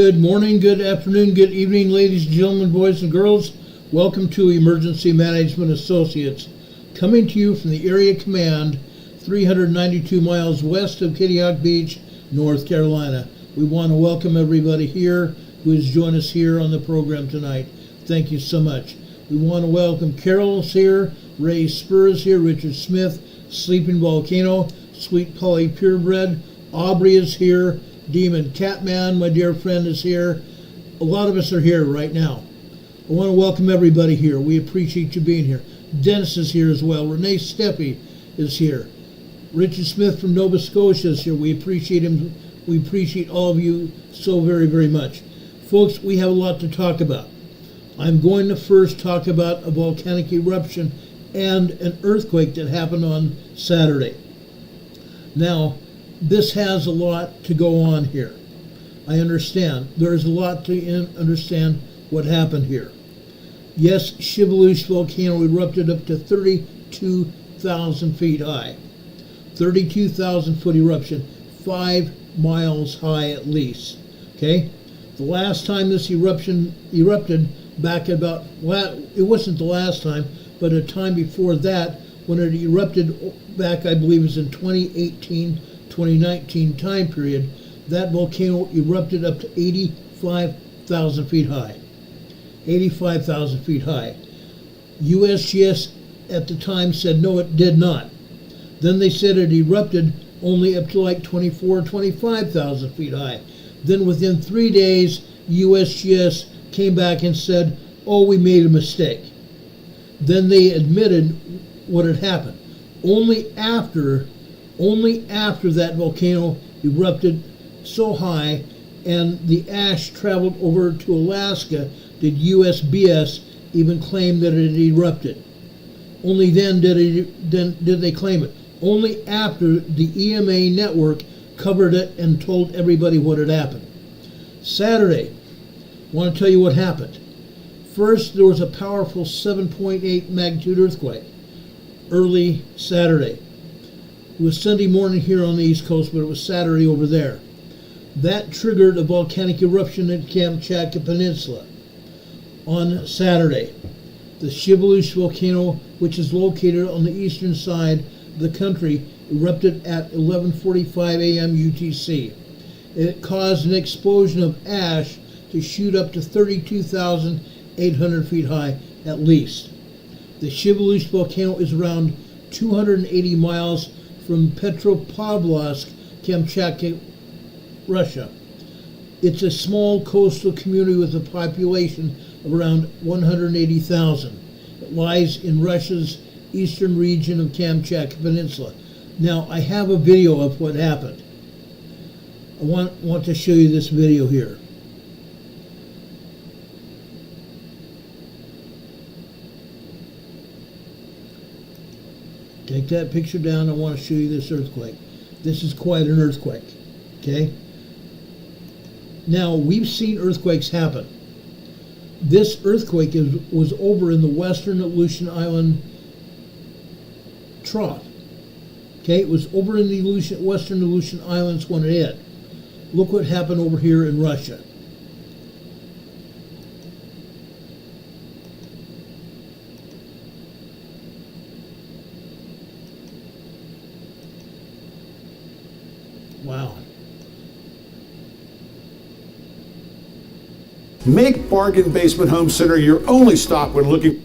Good morning, good afternoon, good evening, ladies and gentlemen, boys and girls. Welcome to Emergency Management Associates, coming to you from the Area Command, 392 miles west of Kitty Hawk Beach, North Carolina. We want to welcome everybody here who has joined us here on the program tonight. Thank you so much. We want to welcome Carol's here, Ray Spurs here, Richard Smith, Sleeping Volcano, Sweet Polly Purebred, Aubrey is here, Demon Catman, my dear friend, is here. A lot of us are here right now. I want to welcome everybody here. We appreciate you being here. Dennis is here as well. Renee Steppe is here. Richard Smith from Nova Scotia is here. We appreciate him. We appreciate all of you so very, very much. Folks, we have a lot to talk about. I'm going to first talk about a volcanic eruption and an earthquake that happened on Saturday. Now, this has a lot to go on here. I understand. There's a lot to understand what happened here. Yes, Shiveluch volcano erupted up to 32,000 feet high. 32,000 foot eruption, 5 miles high at least. Okay? The last time this eruption erupted back about, well, it wasn't the last time, but a time before that when it erupted back, I believe it was in 2018-2019 time period. That volcano erupted up to 85,000 feet high. 85,000 feet high. USGS at the time said no, it did not. Then they said it erupted only up to like 25,000 feet high. Then within 3 days, USGS came back and said, oh, we made a mistake. Then they admitted what had happened. Only after that volcano erupted so high and the ash traveled over to Alaska did USBS even claim that it erupted. Only then did they claim it. Only after the EMA network covered it and told everybody what had happened. Saturday, I want to tell you what happened. First, there was a powerful 7.8 magnitude earthquake early Saturday. It was Sunday morning here on the East Coast, but it was Saturday over there. That triggered a volcanic eruption in Kamchatka Peninsula on Saturday. The Shiveluch volcano, which is located on the eastern side of the country, erupted at 11:45 a.m. UTC. It caused an explosion of ash to shoot up to 32,800 feet high at least. The Shiveluch volcano is around 280 miles from Petropavlovsk, Kamchatka, Russia. It's a small coastal community with a population of around 180,000. It lies in Russia's eastern region of Kamchatka Peninsula. Now, I have a video of what happened. I want to show you this video here. Take that picture down. I want to show you this earthquake. This is quite an earthquake. Okay? Now, we've seen earthquakes happen. This earthquake was over in the western Aleutian Island trough. Okay? It was over in the western Aleutian Islands when it hit. Look what happened over here in Russia. Wow. Make Bargain Basement Home Center your only stop when looking.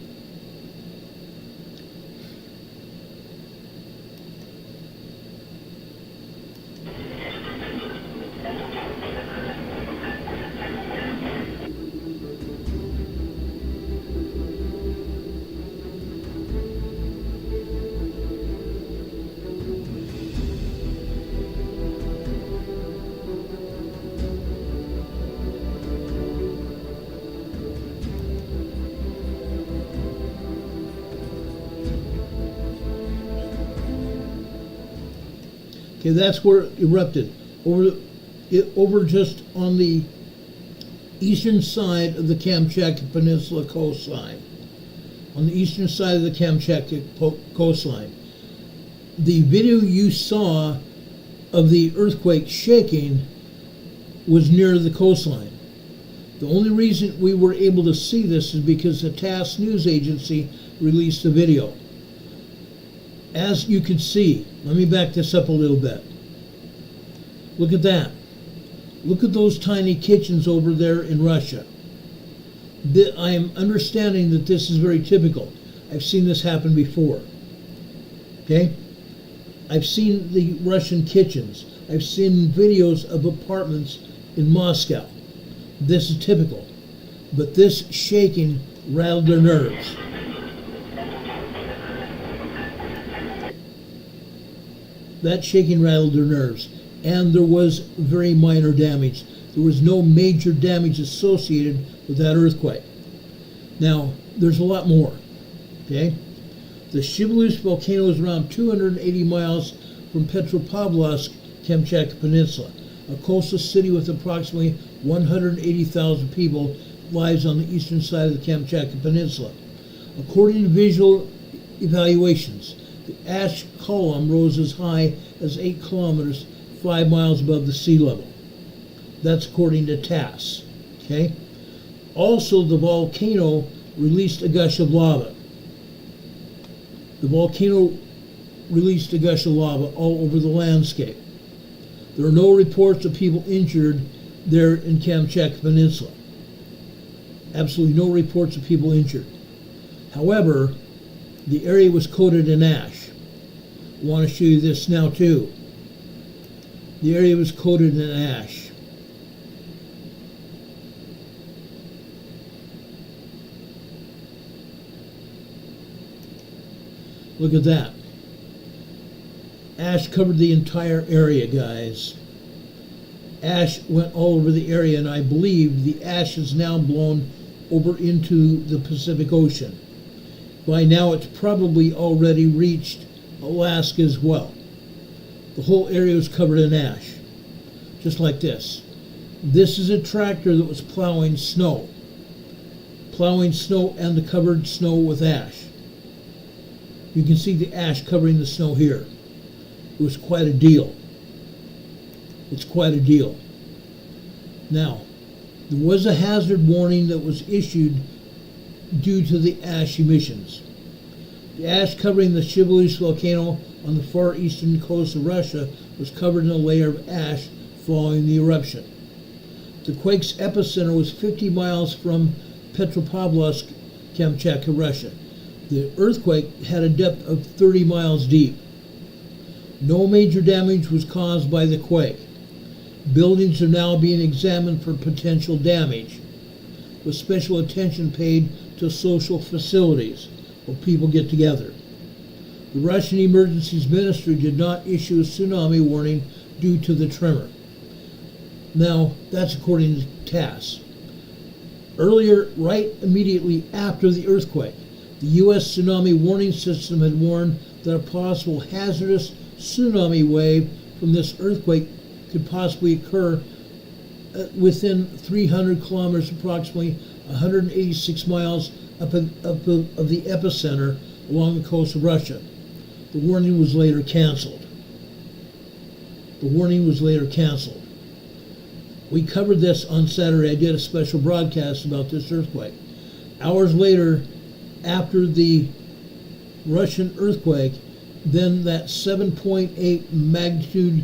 Okay, that's where it erupted. Over just on the eastern side of the Kamchatka Peninsula coastline. On the eastern side of the Kamchatka coastline. The video you saw of the earthquake shaking was near the coastline. The only reason we were able to see this is because the TASS news agency released a video. As you can see, let me back this up a little bit. Look at that. Look at those tiny kitchens over there in Russia. I am understanding that this is very typical. I've seen this happen before. Okay? I've seen the Russian kitchens. I've seen videos of apartments in Moscow. This is typical. But this shaking rattled their nerves. That shaking rattled their nerves. And there was very minor damage. There was no major damage associated with that earthquake. Now, there's a lot more. Okay? The Shiveluch volcano is around 280 miles from Petropavlovsk, Kamchatka Peninsula. A coastal city with approximately 180,000 people lies on the eastern side of the Kamchatka Peninsula. According to visual evaluations, the ash column rose as high as 8 kilometers, 5 miles above the sea level. That's according to TASS. Okay? Also, the volcano released a gush of lava. The volcano released a gush of lava all over the landscape. There are no reports of people injured there in Kamchatka Peninsula. Absolutely no reports of people injured. However, the area was coated in ash. I want to show you this now too. The area was coated in ash. Look at that. Ash covered the entire area, guys. Ash went all over the area, and I believe the ash is now blown over into the Pacific Ocean. By now, it's probably already reached Alaska as well. The whole area was covered in ash, just like this. This is a tractor that was plowing snow and the covered snow with ash. You can see the ash covering the snow here. It was quite a deal. It's quite a deal. Now, there was a hazard warning that was issued due to the ash emissions. The ash covering the Shiveluch volcano on the far eastern coast of Russia was covered in a layer of ash following the eruption. The quake's epicenter was 50 miles from Petropavlovsk, Kamchatka, Russia. The earthquake had a depth of 30 miles deep. No major damage was caused by the quake. Buildings are now being examined for potential damage, with special attention paid to social facilities where people get together. The Russian Emergencies Ministry did not issue a tsunami warning due to the tremor. Now, that's according to TASS. Earlier, right immediately after the earthquake, the U.S. tsunami warning system had warned that a possible hazardous tsunami wave from this earthquake could possibly occur within 300 kilometers, approximately 186 miles up of the epicenter along the coast of Russia. The warning was later canceled. We covered this on Saturday. I did a special broadcast about this earthquake. Hours later, after the Russian earthquake, then that 7.8 magnitude,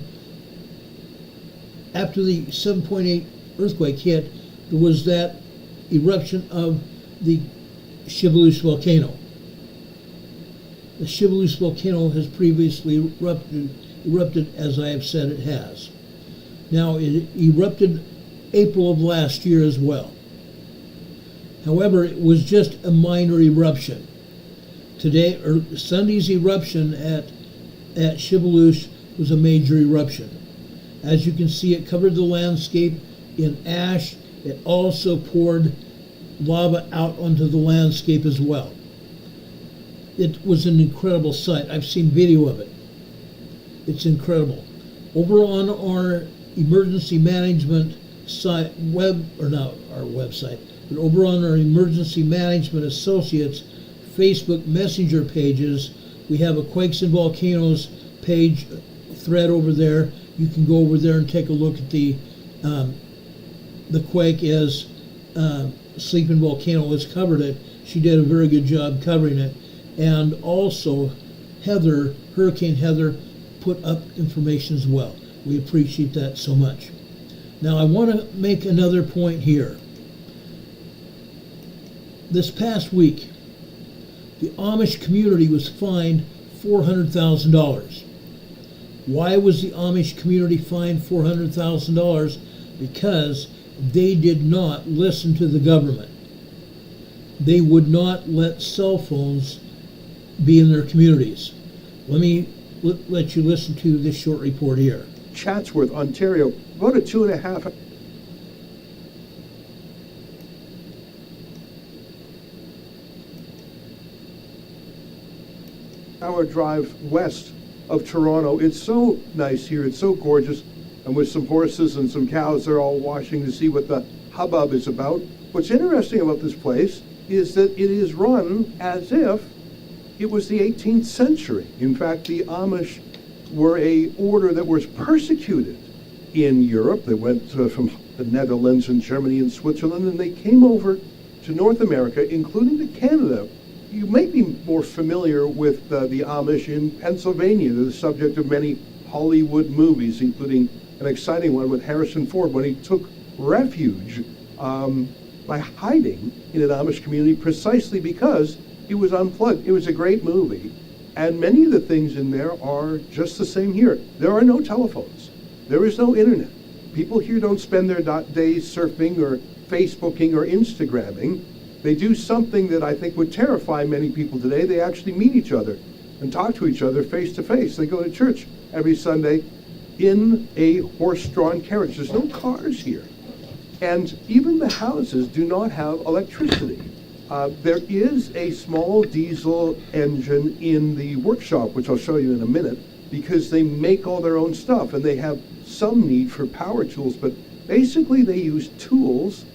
after the 7.8 earthquake hit, there was that eruption of the Shiveluch volcano. The Shiveluch volcano has previously erupted, as I have said it has. Now, it erupted April of last year as well. However, it was just a minor eruption. Sunday's eruption at Shiveluch was a major eruption. As you can see, it covered the landscape in ash. It also poured lava out onto the landscape as well. It was an incredible sight. I've seen video of it. It's incredible. Over on our emergency management site, over on our Emergency Management Associates Facebook Messenger pages, we have a Quakes and Volcanoes page thread over there. You can go over there and take a look at the quake as Sleeping Volcano has covered it. She did a very good job covering it. And also, Hurricane Heather, put up information as well. We appreciate that so much. Now, I want to make another point here. This past week, the Amish community was fined $400,000. Why was the Amish community fined $400,000? Because they did not listen to the government. They would not let cell phones be in their communities. Let me let you listen to this short report here. Chatsworth, Ontario, about a 2.5 hour drive west of Toronto. It's so nice here. It's so gorgeous. And with some horses and some cows, they're all watching to see what the hubbub is about. What's interesting about this place is that it is run as if it was the 18th century. In fact, the Amish were a order that was persecuted in Europe. They went from the Netherlands and Germany and Switzerland, and they came over to North America, including to Canada. You may be more familiar with the Amish in Pennsylvania. They're the subject of many Hollywood movies, including an exciting one with Harrison Ford when he took refuge by hiding in an Amish community precisely because he was unplugged. It was a great movie. And many of the things in there are just the same here. There are no telephones. There is no internet. People here don't spend their days surfing or Facebooking or Instagramming. They do something that I think would terrify many people today. They actually meet each other and talk to each other face to face. They go to church every Sunday in a horse-drawn carriage. There's no cars here. And even the houses do not have electricity. There is a small diesel engine in the workshop, which I'll show you in a minute, because they make all their own stuff and they have some need for power tools, but basically they use tools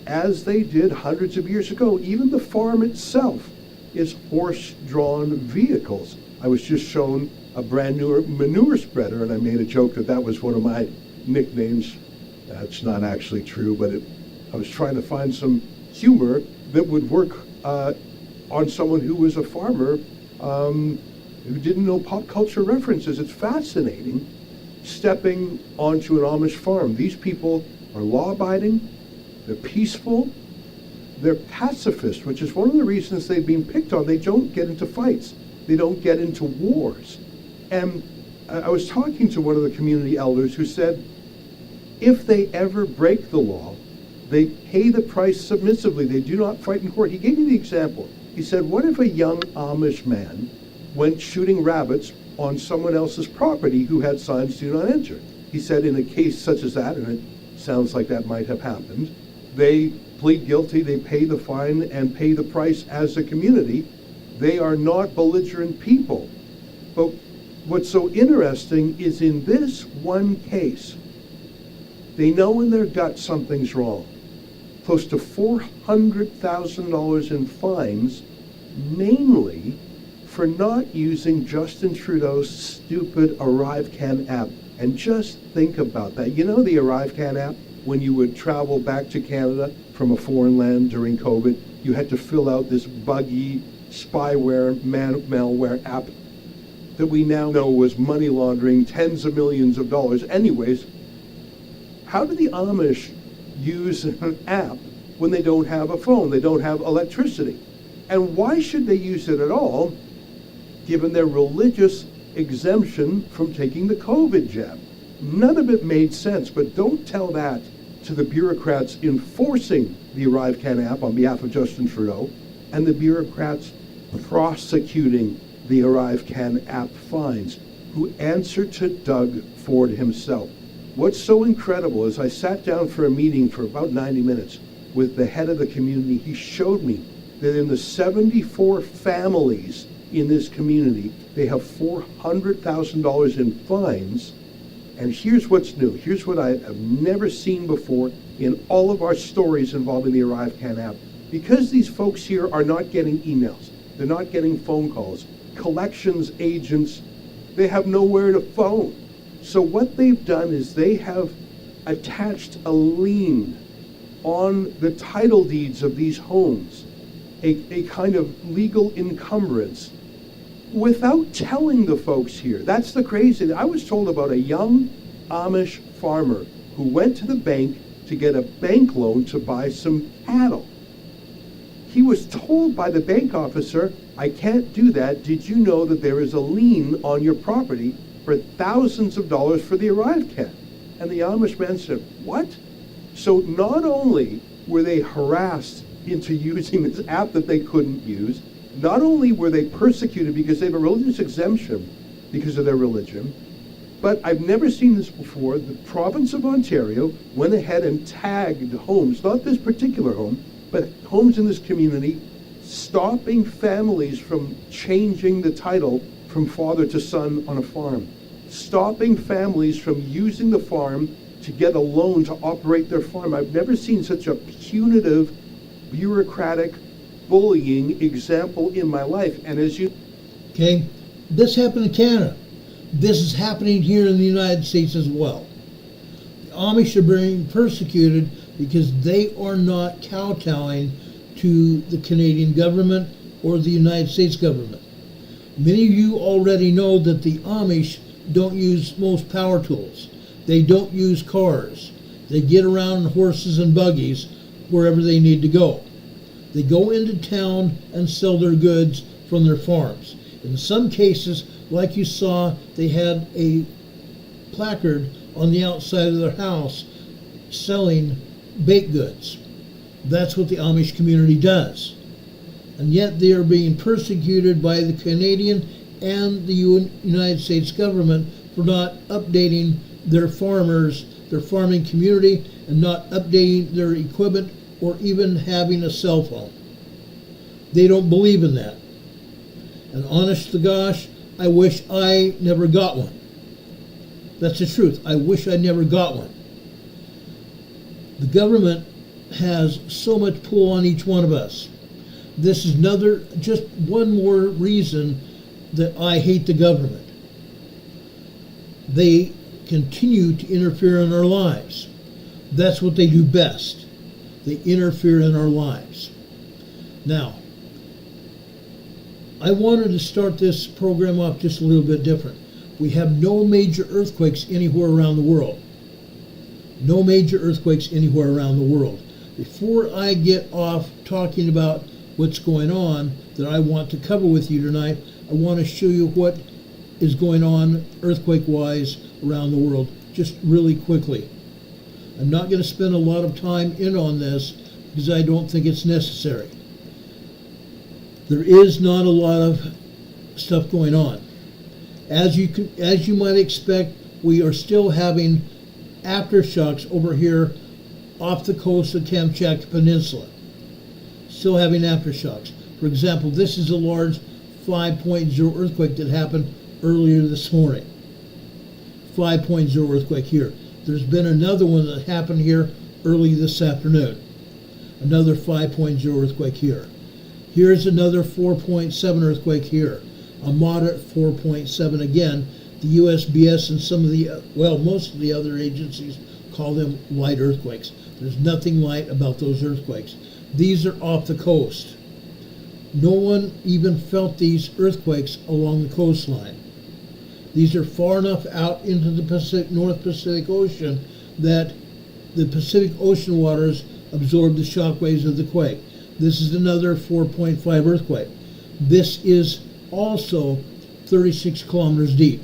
as they did hundreds of years ago. Even the farm itself is horse-drawn vehicles. I was just shown a brand new manure spreader, and I made a joke that that was one of my nicknames. That's not actually true, but I was trying to find some humor that would work on someone who was a farmer who didn't know pop culture references. It's fascinating stepping onto an Amish farm. These people are law-abiding, they're peaceful, they're pacifist, which is one of the reasons they've been picked on. They don't get into fights. They don't get into wars. And I was talking to one of the community elders who said, if they ever break the law, they pay the price submissively. They do not fight in court. He gave me the example. He said, what if a young Amish man went shooting rabbits on someone else's property who had signs "Do not enter"? He said, in a case such as that, and it sounds like that might have happened, they plead guilty, they pay the fine, and pay the price as a community. They are not belligerent people. But what's so interesting is in this one case, they know in their gut something's wrong. Close to $400,000 in fines, mainly for not using Justin Trudeau's stupid ArriveCan app. And just think about that. You know the ArriveCan app? When you would travel back to Canada from a foreign land during COVID, you had to fill out this buggy spyware, malware app that we now know was money laundering tens of millions of dollars. Anyways, how do the Amish use an app when they don't have a phone, they don't have electricity? And why should they use it at all, given their religious exemption from taking the COVID jab? None of it made sense, but don't tell that to the bureaucrats enforcing the ArriveCan app on behalf of Justin Trudeau and the bureaucrats prosecuting the ArriveCan app fines, who answer to Doug Ford himself. What's so incredible is I sat down for a meeting for about 90 minutes with the head of the community. He showed me that in the 74 families in this community, they have $400,000 in fines. And here's what's new. Here's what I have never seen before in all of our stories involving the ArriveCan app. Because these folks here are not getting emails, they're not getting phone calls, collections agents, they have nowhere to phone. So what they've done is they have attached a lien on the title deeds of these homes, a kind of legal encumbrance, without telling the folks here. That's the crazy. I was told about a young Amish farmer who went to the bank to get a bank loan to buy some cattle. He was told by the bank officer, I can't do that. Did you know that there is a lien on your property for thousands of dollars for the arrived cat? And the Amish man said, what? So not only were they harassed into using this app that they couldn't use, not only were they persecuted because they have a religious exemption because of their religion, but I've never seen this before. The province of Ontario went ahead and tagged homes, not this particular home, but homes in this community, stopping families from changing the title from father to son on a farm, stopping families from using the farm to get a loan to operate their farm. I've never seen such a punitive, bureaucratic, bullying example in my life. And as you... Okay, this happened in Canada. This is happening here in the United States as well. The Amish are being persecuted because they are not kowtowing to the Canadian government or the United States government. Many of you already know that the Amish don't use most power tools. They don't use cars. They get around in horses and buggies wherever they need to go. They go into town and sell their goods from their farms. In some cases, like you saw, they had a placard on the outside of their house selling baked goods. That's what the Amish community does. And yet they are being persecuted by the Canadian and the United States government for not updating their farmers, their farming community, and not updating their equipment or even having a cell phone. They don't believe in that. And honest to gosh, I wish I never got one. That's the truth. I wish I never got one. The government has so much pull on each one of us. This is just one more reason that I hate the government. They continue to interfere in our lives. That's what they do best. They interfere in our lives. Now, I wanted to start this program off just a little bit different. We have no major earthquakes anywhere around the world. No major earthquakes anywhere around the world. Before I get off talking about what's going on that I want to cover with you tonight, I want to show you what is going on earthquake-wise around the world, just really quickly. I'm not going to spend a lot of time in on this because I don't think it's necessary. There is not a lot of stuff going on. As you might expect, we are still having aftershocks over here off the coast of Kamchatka Peninsula. Still having aftershocks. For example, this is a large 5.0 earthquake that happened earlier this morning. 5.0 earthquake here. There's been another one that happened here early this afternoon. Another 5.0 earthquake here. Here's another 4.7 earthquake here. A moderate 4.7 again. The USGS and some of the, most of the other agencies call them light earthquakes. There's nothing light about those earthquakes. These are off the coast. No one even felt these earthquakes along the coastline. These are far enough out into the North Pacific Ocean that the Pacific Ocean waters absorb the shock waves of the quake. This is another 4.5 earthquake. This is also 36 kilometers deep.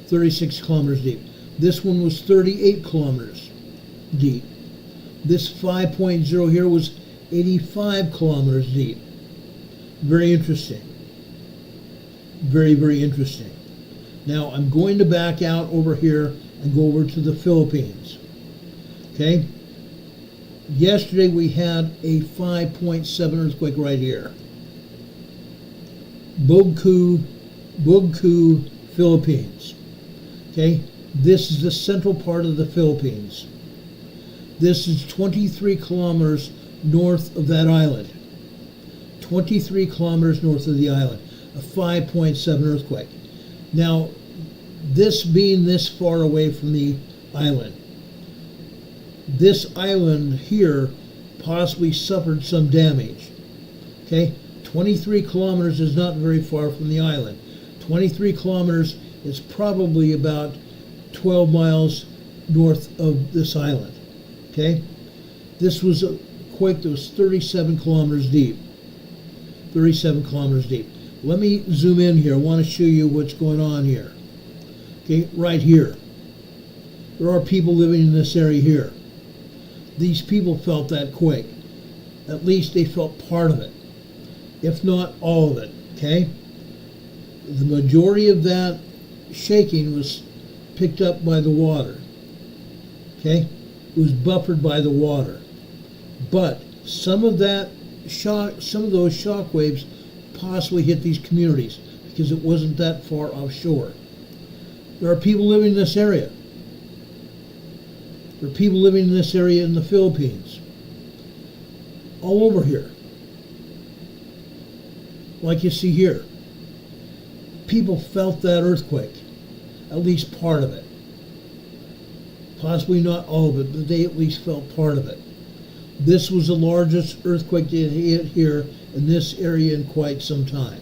36 kilometers deep. This one was 38 kilometers deep. This 5.0 here was 85 kilometers deep. Very interesting. Very, very interesting. Now I'm going to back out over here and go over to the Philippines. Okay? Yesterday we had a 5.7 earthquake right here. Bugku, Philippines. Okay? This is the central part of the Philippines. This is 23 kilometers north of that island. 23 kilometers north of the island. A 5.7 earthquake. Now, this being this far away from the island, This island here possibly suffered some damage. Okay, 23 kilometers is not very far from the island. 23 kilometers is probably about 12 miles north of this island. Okay, this was a quake that was 37 kilometers deep. 37 kilometers deep. Let me zoom in here. I want to show you what's going on here. Okay, right here. There are people living in this area here. These people felt that quake. At least they felt part of it, if not all of it, okay? The majority of that shaking was picked up by the water, okay? It was buffered by the water. But some of that shock, some of those shock waves possibly hit these communities because it wasn't that far offshore. There are people living in this area. There are people living in this area in the Philippines. All over here. Like you see here. People felt that earthquake. At least part of it. Possibly not all of it, but they at least felt part of it. This was the largest earthquake that hit here in this area in quite some time.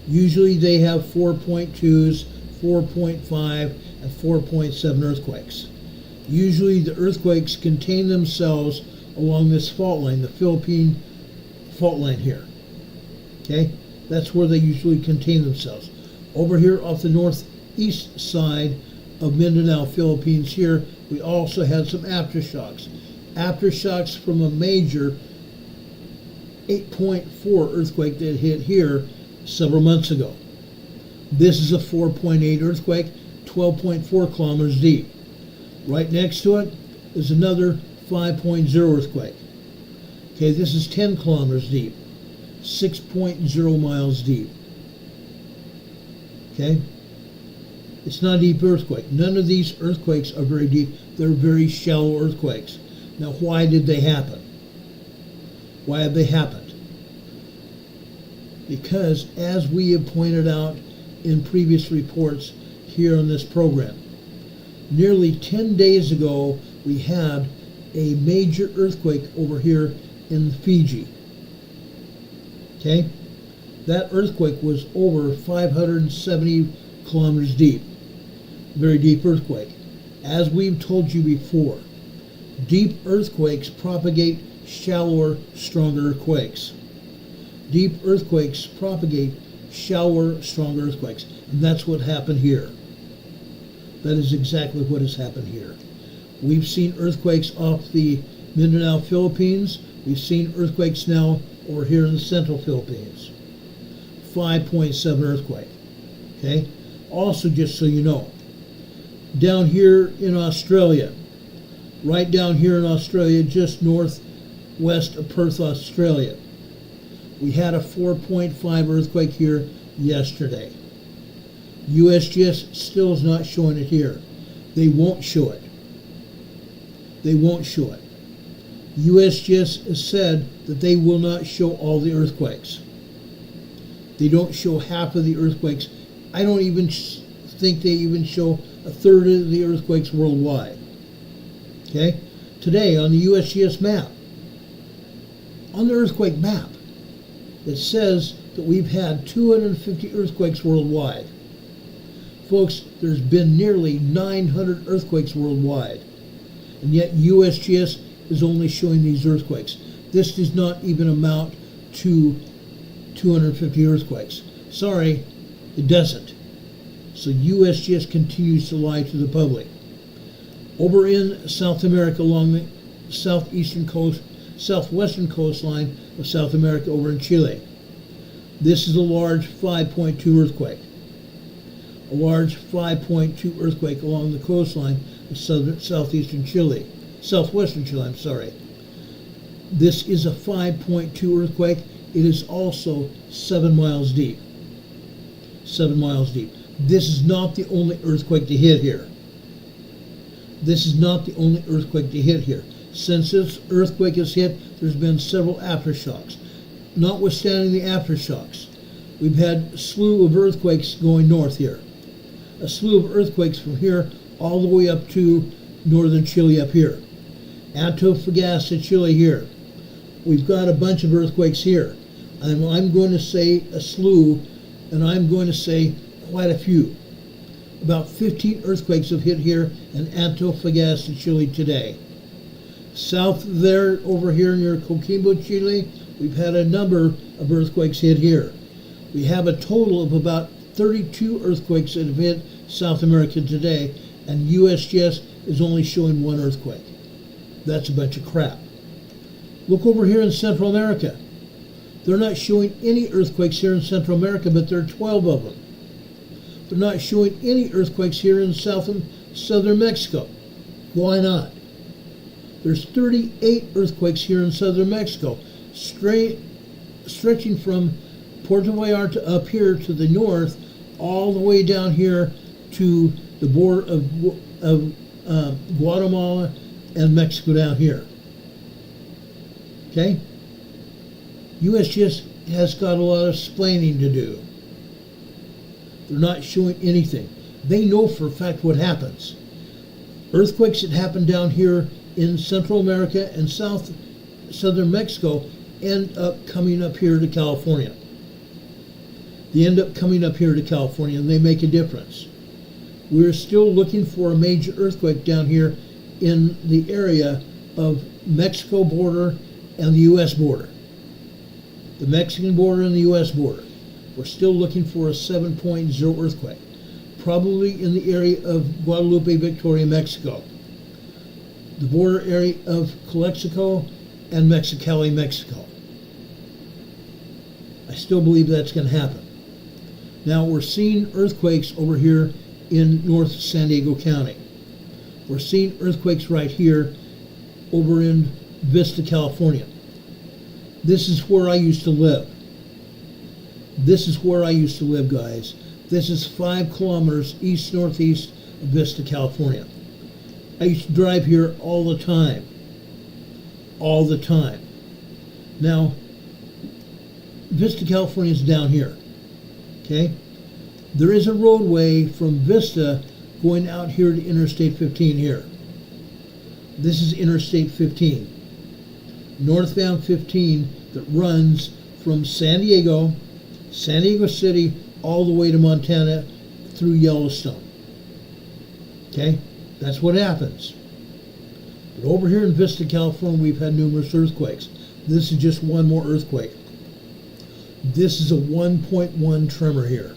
Usually they have 4.2s, 4.5, and 4.7 earthquakes. Usually the earthquakes contain themselves along this fault line, the Philippine fault line here. Okay? That's where they usually contain themselves. Over here off the northeast side of Mindanao, Philippines here, we also had some aftershocks. Aftershocks from a major 8.4 earthquake that hit here several months ago. This is a 4.8 earthquake, 12.4 kilometers deep. Right next to it is another 5.0 earthquake. Okay, this is 10 kilometers deep, 6.0 miles deep. Okay? It's not a deep earthquake. None of these earthquakes are very deep. They're very shallow earthquakes. Now, why did they happen? Why have they happened? Because, as we have pointed out in previous reports here on this program, nearly 10 days ago, we had a major earthquake over here in Fiji. Okay? That earthquake was over 570 kilometers deep. Very deep earthquake. As we've told you before, deep earthquakes propagate shallower, stronger quakes. Deep earthquakes propagate shallower, stronger earthquakes. And that's what happened here. That is exactly what has happened here. We've seen earthquakes off the Mindanao, Philippines. We've seen earthquakes now over here in the central Philippines. 5.7 earthquake. Okay? Also, just so you know, down here in Australia, right down here in Australia, just northwest of Perth, Australia, we had a 4.5 earthquake here yesterday. USGS still is not showing it here. They won't show it. They won't show it. USGS has said that they will not show all the earthquakes. They don't show half of the earthquakes. I don't even think they even show a third of the earthquakes worldwide. Okay? Today on the USGS map, on the earthquake map, it says that we've had 250 earthquakes worldwide. Folks, there's been nearly 900 earthquakes worldwide, and yet USGS is only showing these earthquakes. This does not even amount to 250 earthquakes. Sorry, it doesn't. So USGS continues to lie to the public. Over in South America, along the southwestern coastline of South America, over in Chile, this is a large 5.2 earthquake. A large 5.2 earthquake along the coastline of southwestern Chile. I'm sorry. This is a 5.2 earthquake. It is also 7 miles deep. 7 miles deep. This is not the only earthquake to hit here. This is not the only earthquake to hit here. Since this earthquake has hit, there's been several aftershocks. Notwithstanding the aftershocks, we've had a slew of earthquakes going north here. A slew of earthquakes from here all the way up to northern Chile up here. Antofagasta, Chile here. We've got a bunch of earthquakes here. And I'm going to say a slew, and I'm going to say quite a few. About 15 earthquakes have hit here in Antofagasta, Chile today. South there, over here near Coquimbo, Chile, we've had a number of earthquakes hit here. We have a total of about 32 earthquakes that have hit South America today, and USGS is only showing one earthquake. That's a bunch of crap. Look over here in Central America. They're not showing any earthquakes here in Central America, but there are 12 of them. They're not showing any earthquakes here in southern Mexico. Why not? There's 38 earthquakes here in southern Mexico, stretching from Puerto Vallarta up here to the north, all the way down here to the border of Guatemala and Mexico down here. Okay? USGS has got a lot of explaining to do. They're not showing anything. They know for a fact what happens. Earthquakes that happen down here in Central America and southern Mexico end up coming up here to California. They end up coming up here to California, and they make a difference. We're still looking for a major earthquake down here in the area of Mexico border and the U.S. border. The Mexican border and the U.S. border. We're still looking for a 7.0 earthquake, probably in the area of Guadalupe, Victoria, Mexico. The border area of Calexico and Mexicali, Mexico. I still believe that's going to happen. Now we're seeing earthquakes over here in North San Diego County. We're seeing earthquakes right here over in Vista, California. This is where I used to live. This is where I used to live, guys. This is 5 kilometers east-northeast of Vista, California. I used to drive here all the time. All the time. Now, Vista, California is down here. Okay? There is a roadway from Vista going out here to Interstate 15 here. This is Interstate 15. Northbound 15 that runs from San Diego City, all the way to Montana through Yellowstone. Okay? That's what happens. But over here in Vista, California, we've had numerous earthquakes. This is just one more earthquake. This is a 1.1 tremor here.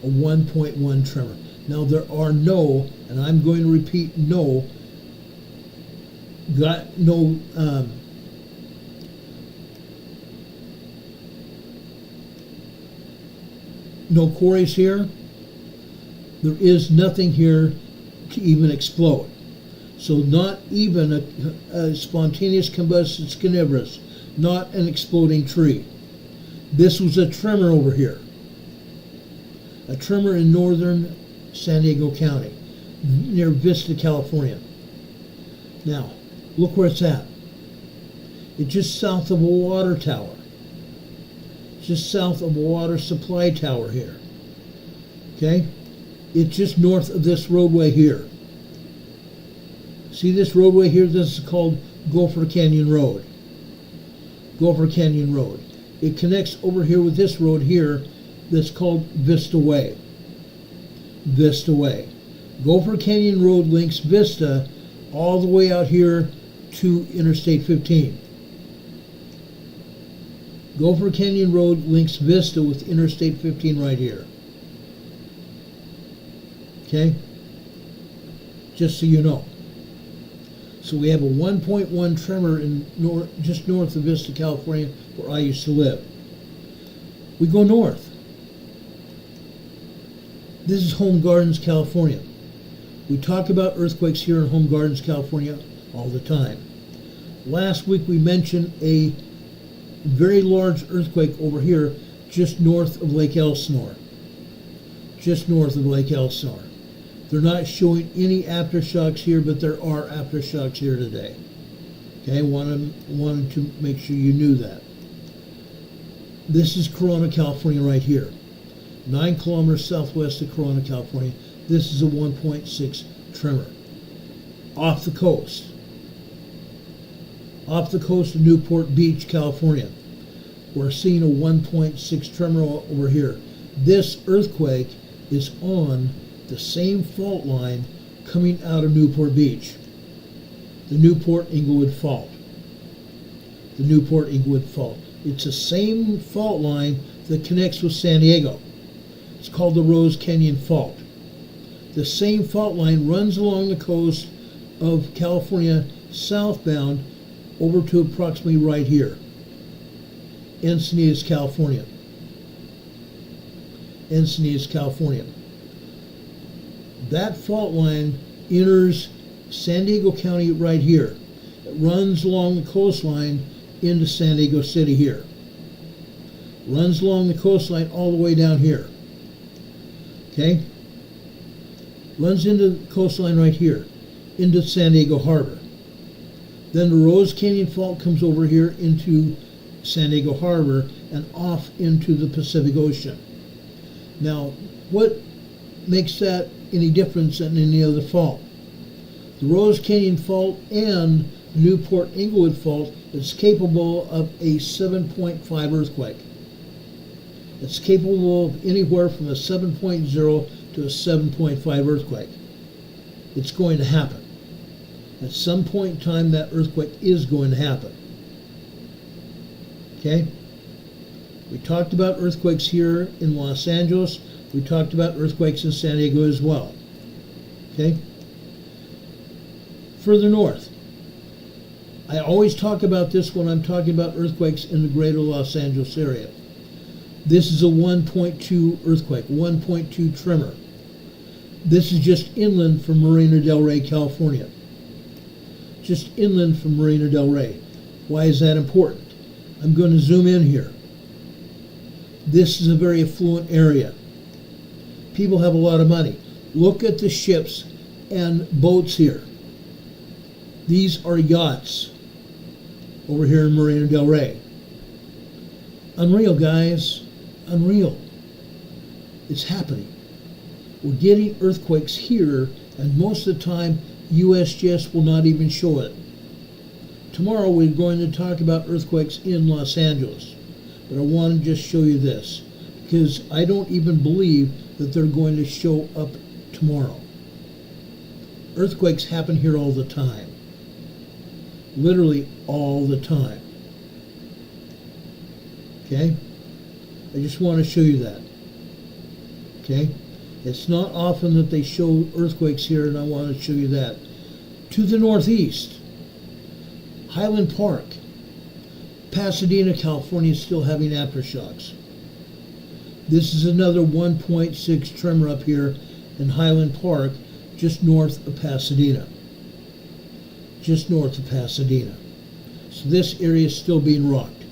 A 1.1 tremor. Now there are no, and I'm going to repeat no quarries here. There is nothing here to even explode. So not even a spontaneous combustion carnivorous, not an exploding tree. This was a tremor over here. A tremor in northern San Diego County, near Vista, California. Now, look where it's at. It's just south of a water tower. Just south of a water supply tower here. Okay? It's just north of this roadway here. See this roadway here? This is called Gopher Canyon Road. Gopher Canyon Road. It connects over here with this road here that's called Vista Way. Vista Way. Gopher Canyon Road links Vista all the way out here to Interstate 15. Gopher Canyon Road links Vista with Interstate 15 right here. Okay? Just so you know. So we have a 1.1 tremor in just north of Vista, California, where I used to live. We go north. This is Home Gardens, California. We talk about earthquakes here in Home Gardens, California all the time. Last week we mentioned a very large earthquake over here just north of Lake Elsinore. Just north of Lake Elsinore. They're not showing any aftershocks here, but there are aftershocks here today. Okay, wanted to make sure you knew that. This is Corona, California right here. 9 kilometers southwest of Corona, California. This is a 1.6 tremor. Off the coast. off the coast of Newport Beach, California. We're seeing a 1.6 tremor over here. This earthquake is on the same fault line coming out of Newport Beach, the Newport-Inglewood Fault. The Newport-Inglewood Fault. It's the same fault line that connects with San Diego. It's called the Rose Canyon Fault. The same fault line runs along the coast of California southbound over to approximately right here, Encinitas, California. Encinitas, California. That fault line enters San Diego County right here. It runs along the coastline into San Diego City here. Runs along the coastline all the way down here. Okay? Runs into the coastline right here, into San Diego Harbor. Then the Rose Canyon Fault comes over here into San Diego Harbor and off into the Pacific Ocean. Now, what makes that any different than any other fault? The Rose Canyon Fault and the Newport-Inglewood Fault is capable of a 7.5 earthquake. It's capable of anywhere from a 7.0 to a 7.5 earthquake. It's going to happen. At some point in time, that earthquake is going to happen. Okay? We talked about earthquakes here in Los Angeles. We talked about earthquakes in San Diego as well. Okay? Further north. I always talk about this when I'm talking about earthquakes in the greater Los Angeles area. This is a 1.2 earthquake, 1.2 tremor. This is just inland from Marina del Rey, California. Just inland from Marina del Rey. Why is that important? I'm going to zoom in here. This is a very affluent area. People have a lot of money. Look at the ships and boats here. These are yachts over here in Marina del Rey. Unreal, guys. Unreal. It's happening. We're getting earthquakes here, and most of the time, USGS will not even show it. Tomorrow we're going to talk about earthquakes in Los Angeles, but I want to just show you this, because I don't even believe that they're going to show up tomorrow. Earthquakes happen here all the time. Literally all the time. Okay? I just want to show you that. Okay? It's not often that they show earthquakes here, and I want to show you that. To the northeast, Highland Park, Pasadena, California is still having aftershocks. This is another 1.6 tremor up here in Highland Park, just north of Pasadena. Just north of Pasadena. So this area is still being rocked.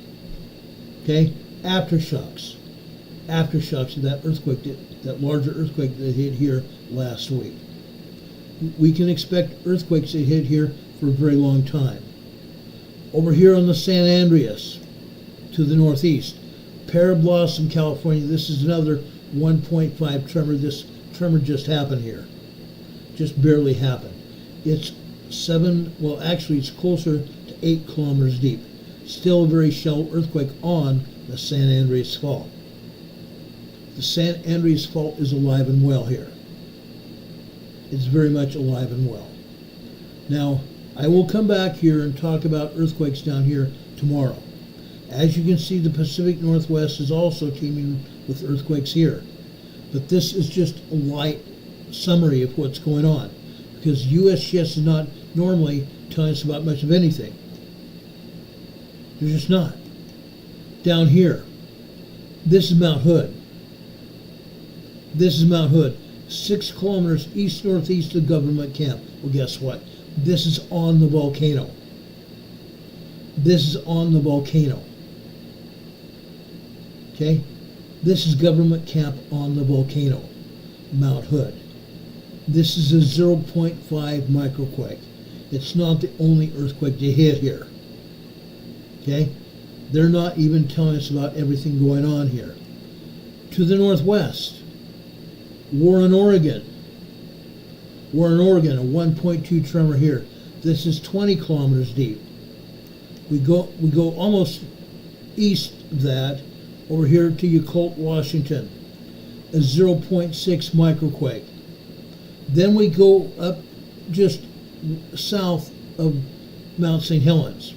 Okay? Aftershocks. Aftershocks of that earthquake, that larger earthquake that hit here last week. We can expect earthquakes to hit here for a very long time. Over here on the San Andreas, to the northeast, Parablossom, California, this is another 1.5 tremor. This tremor just happened here. Just barely happened. It's it's closer to 8 kilometers deep. Still a very shallow earthquake on the San Andreas Fault. The San Andreas Fault is alive and well here. It's very much alive and well. Now, I will come back here and talk about earthquakes down here tomorrow. As you can see, the Pacific Northwest is also teeming with earthquakes here. But this is just a light summary of what's going on, because USGS is not normally telling us about much of anything. They're just not. Down here, this is Mount Hood. This is Mount Hood, 6 kilometers east-northeast of Government Camp. Well, guess what? This is on the volcano. This is on the volcano. Okay? This is Government Camp on the volcano, Mount Hood. This is a 0.5 microquake. It's not the only earthquake to hit here. Okay? They're not even telling us about everything going on here. To the northwest, Warren, Oregon. Warren, Oregon, a 1.2 tremor here. This is 20 kilometers deep. We go almost east of that, over here to Yakult, Washington, a 0.6 microquake. Then we go up just south of Mount St. Helens.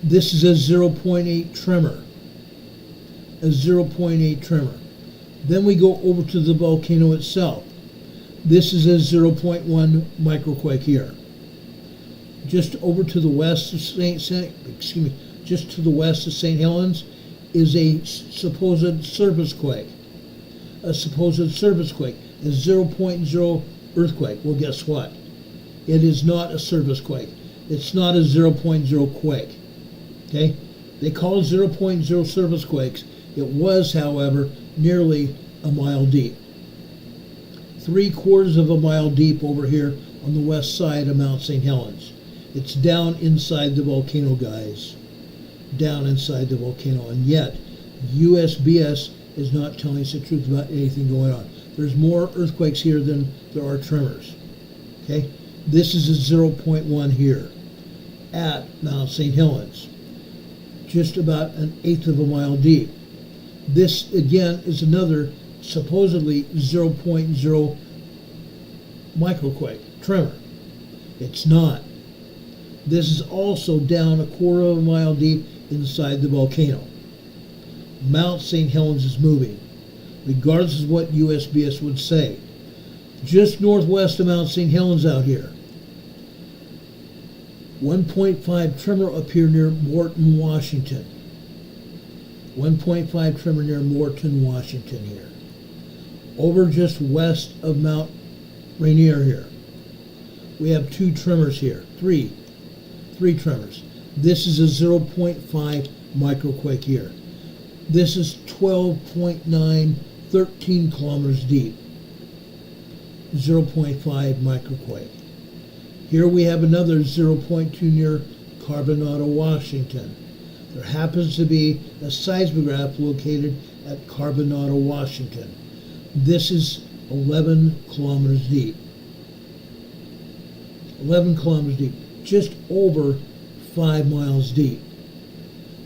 This is a 0.8 tremor. A 0.8 tremor. Then we go over to the volcano itself. This is a 0.1 microquake here. Just over to the west of just to the west of St. Helens is a supposed surface quake. A supposed surface quake, a 0.0 earthquake. Well, guess what? It is not a surface quake. It's not a 0.0 quake. Okay? They call 0.0 surface quakes. It was, however, nearly a mile deep. 3/4 of a mile deep over here on the west side of Mount St. Helens. It's down inside the volcano, guys. Down inside the volcano. And yet, USBS is not telling us the truth about anything going on. There's more earthquakes here than there are tremors. Okay? This is a 0.1 here at Mount St. Helens. Just about 1/8 of a mile deep. This, again, is another supposedly 0.0 microquake, tremor. It's not. This is also down 1/4 of a mile deep inside the volcano. Mount St. Helens is moving, regardless of what USBS would say. Just northwest of Mount St. Helens out here. 1.5 tremor up here near Morton, Washington. 1.5 tremor near Morton, Washington here. Over just west of Mount Rainier here. We have 2 tremors here. Three tremors. This is a 0.5 microquake here. This is 12.9, 13 kilometers deep. 0.5 microquake. Here we have another 0.2 near Coronado, Washington. There happens to be a seismograph located at Coronado, Washington. This is 11 kilometers deep. 11 kilometers deep. Just over 5 miles deep.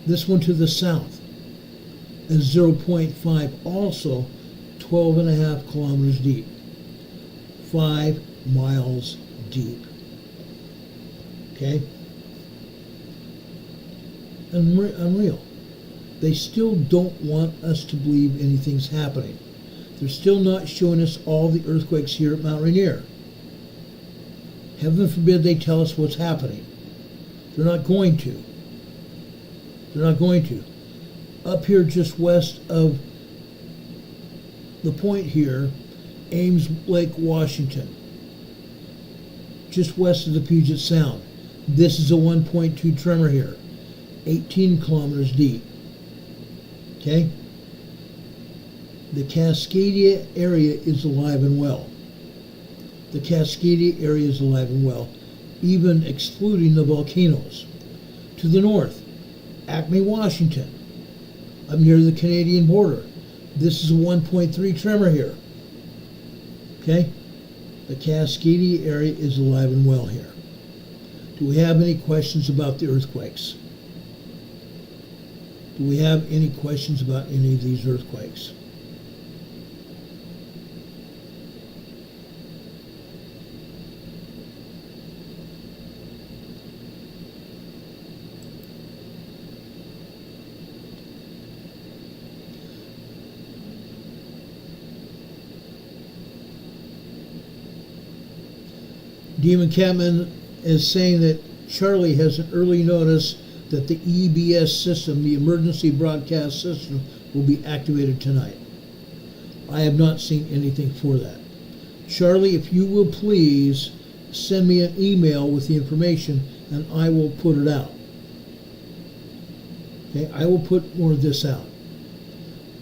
This one to the south is 0.5, also 12.5 kilometers deep. 5 miles deep. Okay? Unreal. They still don't want us to believe anything's happening. They're still not showing us all the earthquakes here at Mount Rainier. Heaven forbid they tell us what's happening. They're not going to. They're not going to. Up here just west of the point here, Ames Lake, Washington. Just west of the Puget Sound. This is a 1.2 tremor here. 18 kilometers deep. Okay? The Cascadia area is alive and well. The Cascadia area is alive and well, even excluding the volcanoes. To the north, Acme, Washington, up near the Canadian border. This is a 1.3 tremor here. Okay? The Cascadia area is alive and well here. Do we have any questions about the earthquakes? Do we have any questions about any of these earthquakes? Demon Catman is saying that Charlie has an early notice that the EBS system, the emergency broadcast system, will be activated tonight. I have not seen anything for that. Charlie, if you will please send me an email with the information and I will put it out. Okay, I will put more of this out.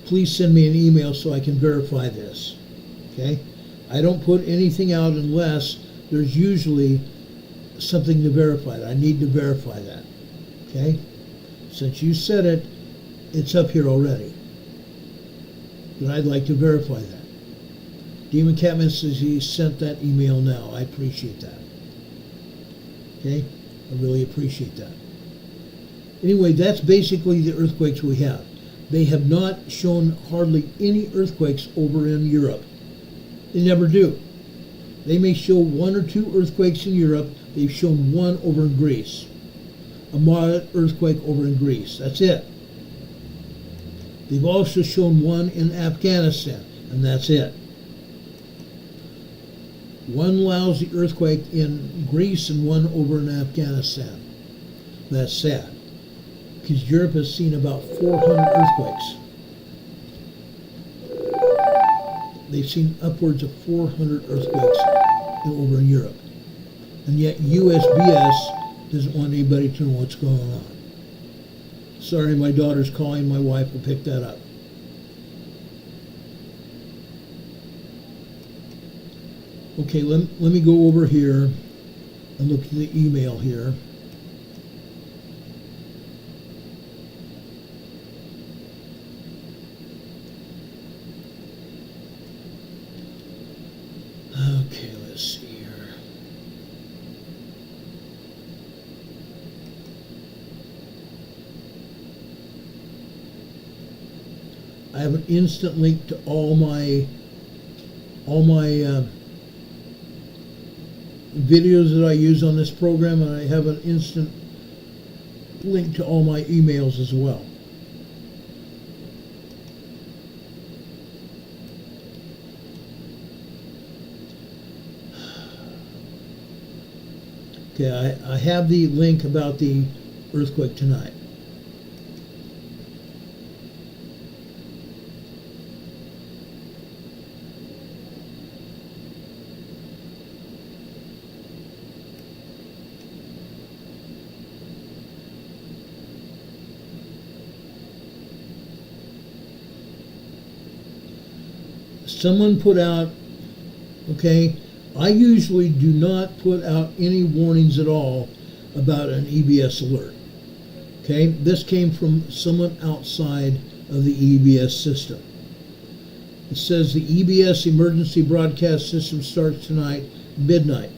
Please send me an email so I can verify this. Okay, I don't put anything out unless there's usually something to verify. I need to verify that. Okay? Since you said it, it's up here already. But I'd like to verify that. Demon Catman says he sent that email now. I appreciate that. Okay? I really appreciate that. Anyway, that's basically the earthquakes we have. They have not shown hardly any earthquakes over in Europe. They never do. They may show one or two earthquakes in Europe. They've shown one over in Greece. A moderate earthquake over in Greece. That's it. They've also shown one in Afghanistan, and that's it. One lousy earthquake in Greece and one over in Afghanistan. That's sad, because Europe has seen about 400 earthquakes. They've seen upwards of 400 earthquakes over in Europe. And yet USGS doesn't want anybody to know what's going on. Sorry, my daughter's calling. My wife will pick that up. Okay, let me go over here and look at the email here. Okay, let's see here. I have an instant link to all my videos that I use on this program, and I have an instant link to all my emails as well. Okay, I have the link about the earthquake tonight. Someone put out, okay, I usually do not put out any warnings at all about an EBS alert. Okay, this came from someone outside of the EBS system. It says the EBS emergency broadcast system starts tonight, midnight.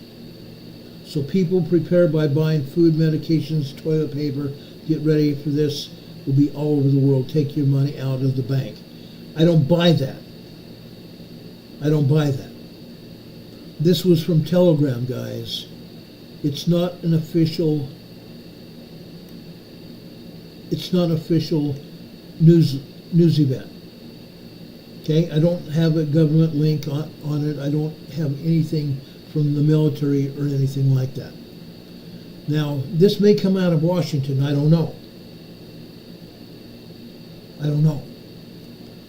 So people prepare by buying food, medications, toilet paper, get ready for this. Will be all over the world. Take your money out of the bank. I don't buy that. I don't buy that. This was from Telegram, guys. It's not an official. It's not an official news event. Okay, I don't have a government link on it. I don't have anything from the military or anything like that. Now, this may come out of Washington. I don't know. I don't know.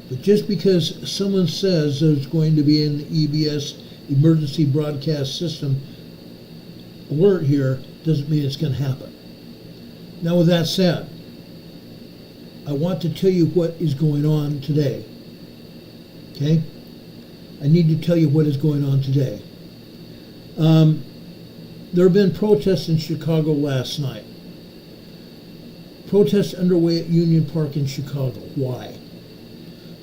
But just because someone says there's going to be an EBS emergency broadcast system alert here doesn't mean it's going to happen. Now, with that said, I want to tell you what is going on today. Okay? I need to tell you what is going on today. There have been protests in Chicago last night. Protests underway at Union Park in Chicago. Why?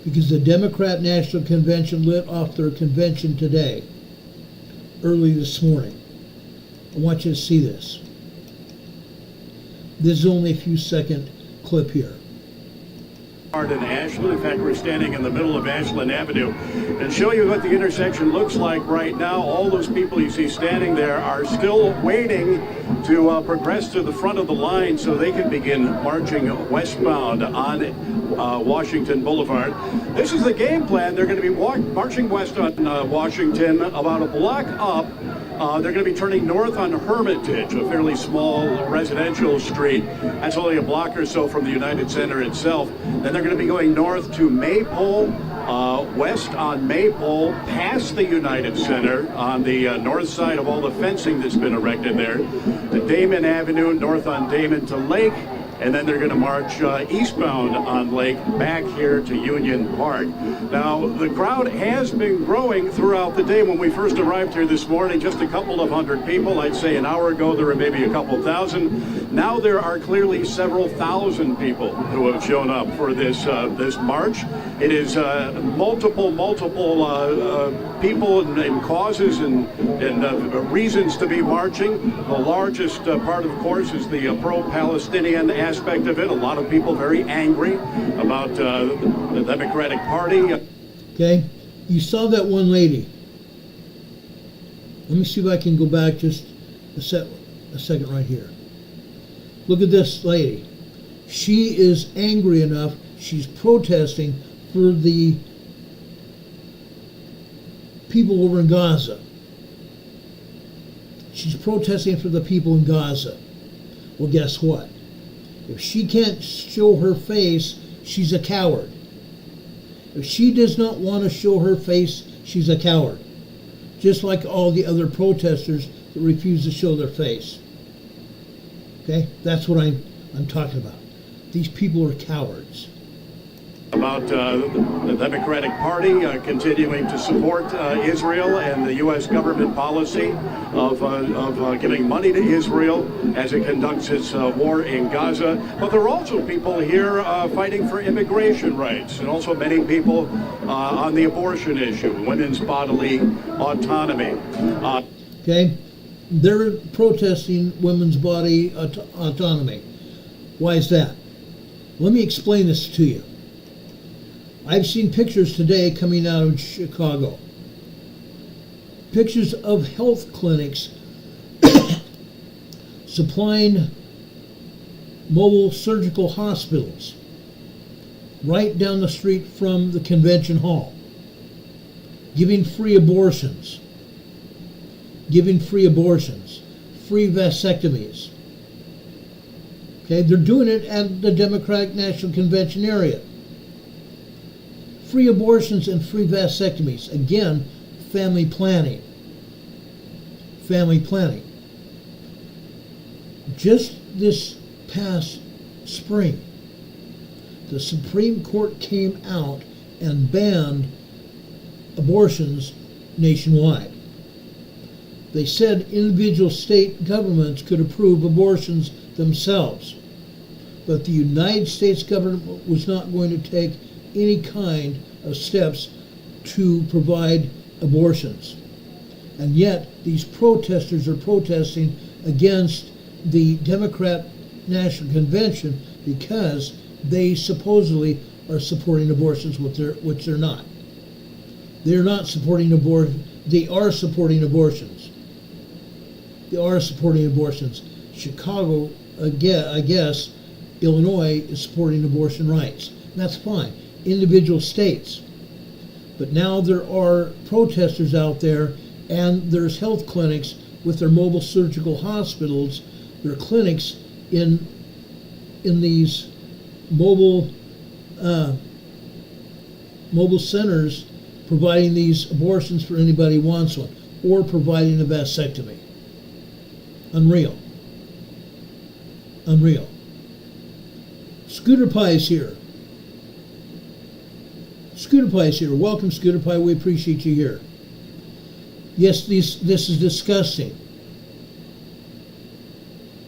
Because the Democrat National Convention lit off their convention today, early this morning. I want you to see this. This is only a few second clip here. In Ashland. In fact, we're standing in the middle of Ashland Avenue and show you what the intersection looks like right now. All those people you see standing there are still waiting to progress to the front of the line so they can begin marching westbound on Washington Boulevard. This is the game plan. They're going to be marching west on Washington about a block up. They're going to be turning north on Hermitage, a fairly small residential street. That's only a block or so from the United Center itself. Then they're going to be going north to Maypole, west on Maypole, past the United Center on the north side of all the fencing that's been erected there, to Damon Avenue, north on Damon to Lake, and then they're going to march eastbound on Lake back here to Union Park. Now, the crowd has been growing throughout the day. When we first arrived here this morning, just a couple of hundred people. I'd say an hour ago there were maybe a couple thousand. Now there are clearly several thousand people who have shown up for this this march. It is multiple people and causes and reasons to be marching. The largest part, of course, is the pro-Palestinian aspect of it. A lot of people very angry about the Democratic Party. Okay, you saw that one lady. Let me see if I can go back just a second right here. Look at this lady. She is angry enough. She's protesting for the people over in Gaza. She's protesting for the people in Gaza. Well, guess what? If she can't show her face, she's a coward. If she does not want to show her face, she's a coward. Just like all the other protesters that refuse to show their face. Okay? That's what I'm talking about. These people are cowards. About the Democratic Party continuing to support Israel and the U.S. government policy of giving money to Israel as it conducts its war in Gaza. But there are also people here fighting for immigration rights, and also many people on the abortion issue, women's bodily autonomy. Okay? They're protesting women's body autonomy. Why is that? Let me explain this to you. I've seen pictures today coming out of Chicago. Pictures of health clinics supplying mobile surgical hospitals right down the street from the convention hall, giving free abortions, free vasectomies. Okay, they're doing it at the Democratic National Convention area. Free abortions and free vasectomies. Again, family planning. Family planning. Just this past spring, the Supreme Court came out and banned abortions nationwide. They said individual state governments could approve abortions themselves, but the United States government was not going to take any kind of steps to provide abortions. And yet these protesters are protesting against the Democrat National Convention because they supposedly are supporting abortions, which they're not. They're not supporting abortion. They are supporting abortions. They are supporting abortions. Chicago, again, I guess, Illinois is supporting abortion rights. And that's fine. Individual states. But now there are protesters out there, and there's health clinics with their mobile surgical hospitals. There are clinics in these mobile centers providing these abortions for anybody who wants one, or providing a vasectomy. Unreal. Scooter Pie's here. Scooter Pie's here. Welcome, Scooter Pie. We appreciate you here. Yes, this is disgusting.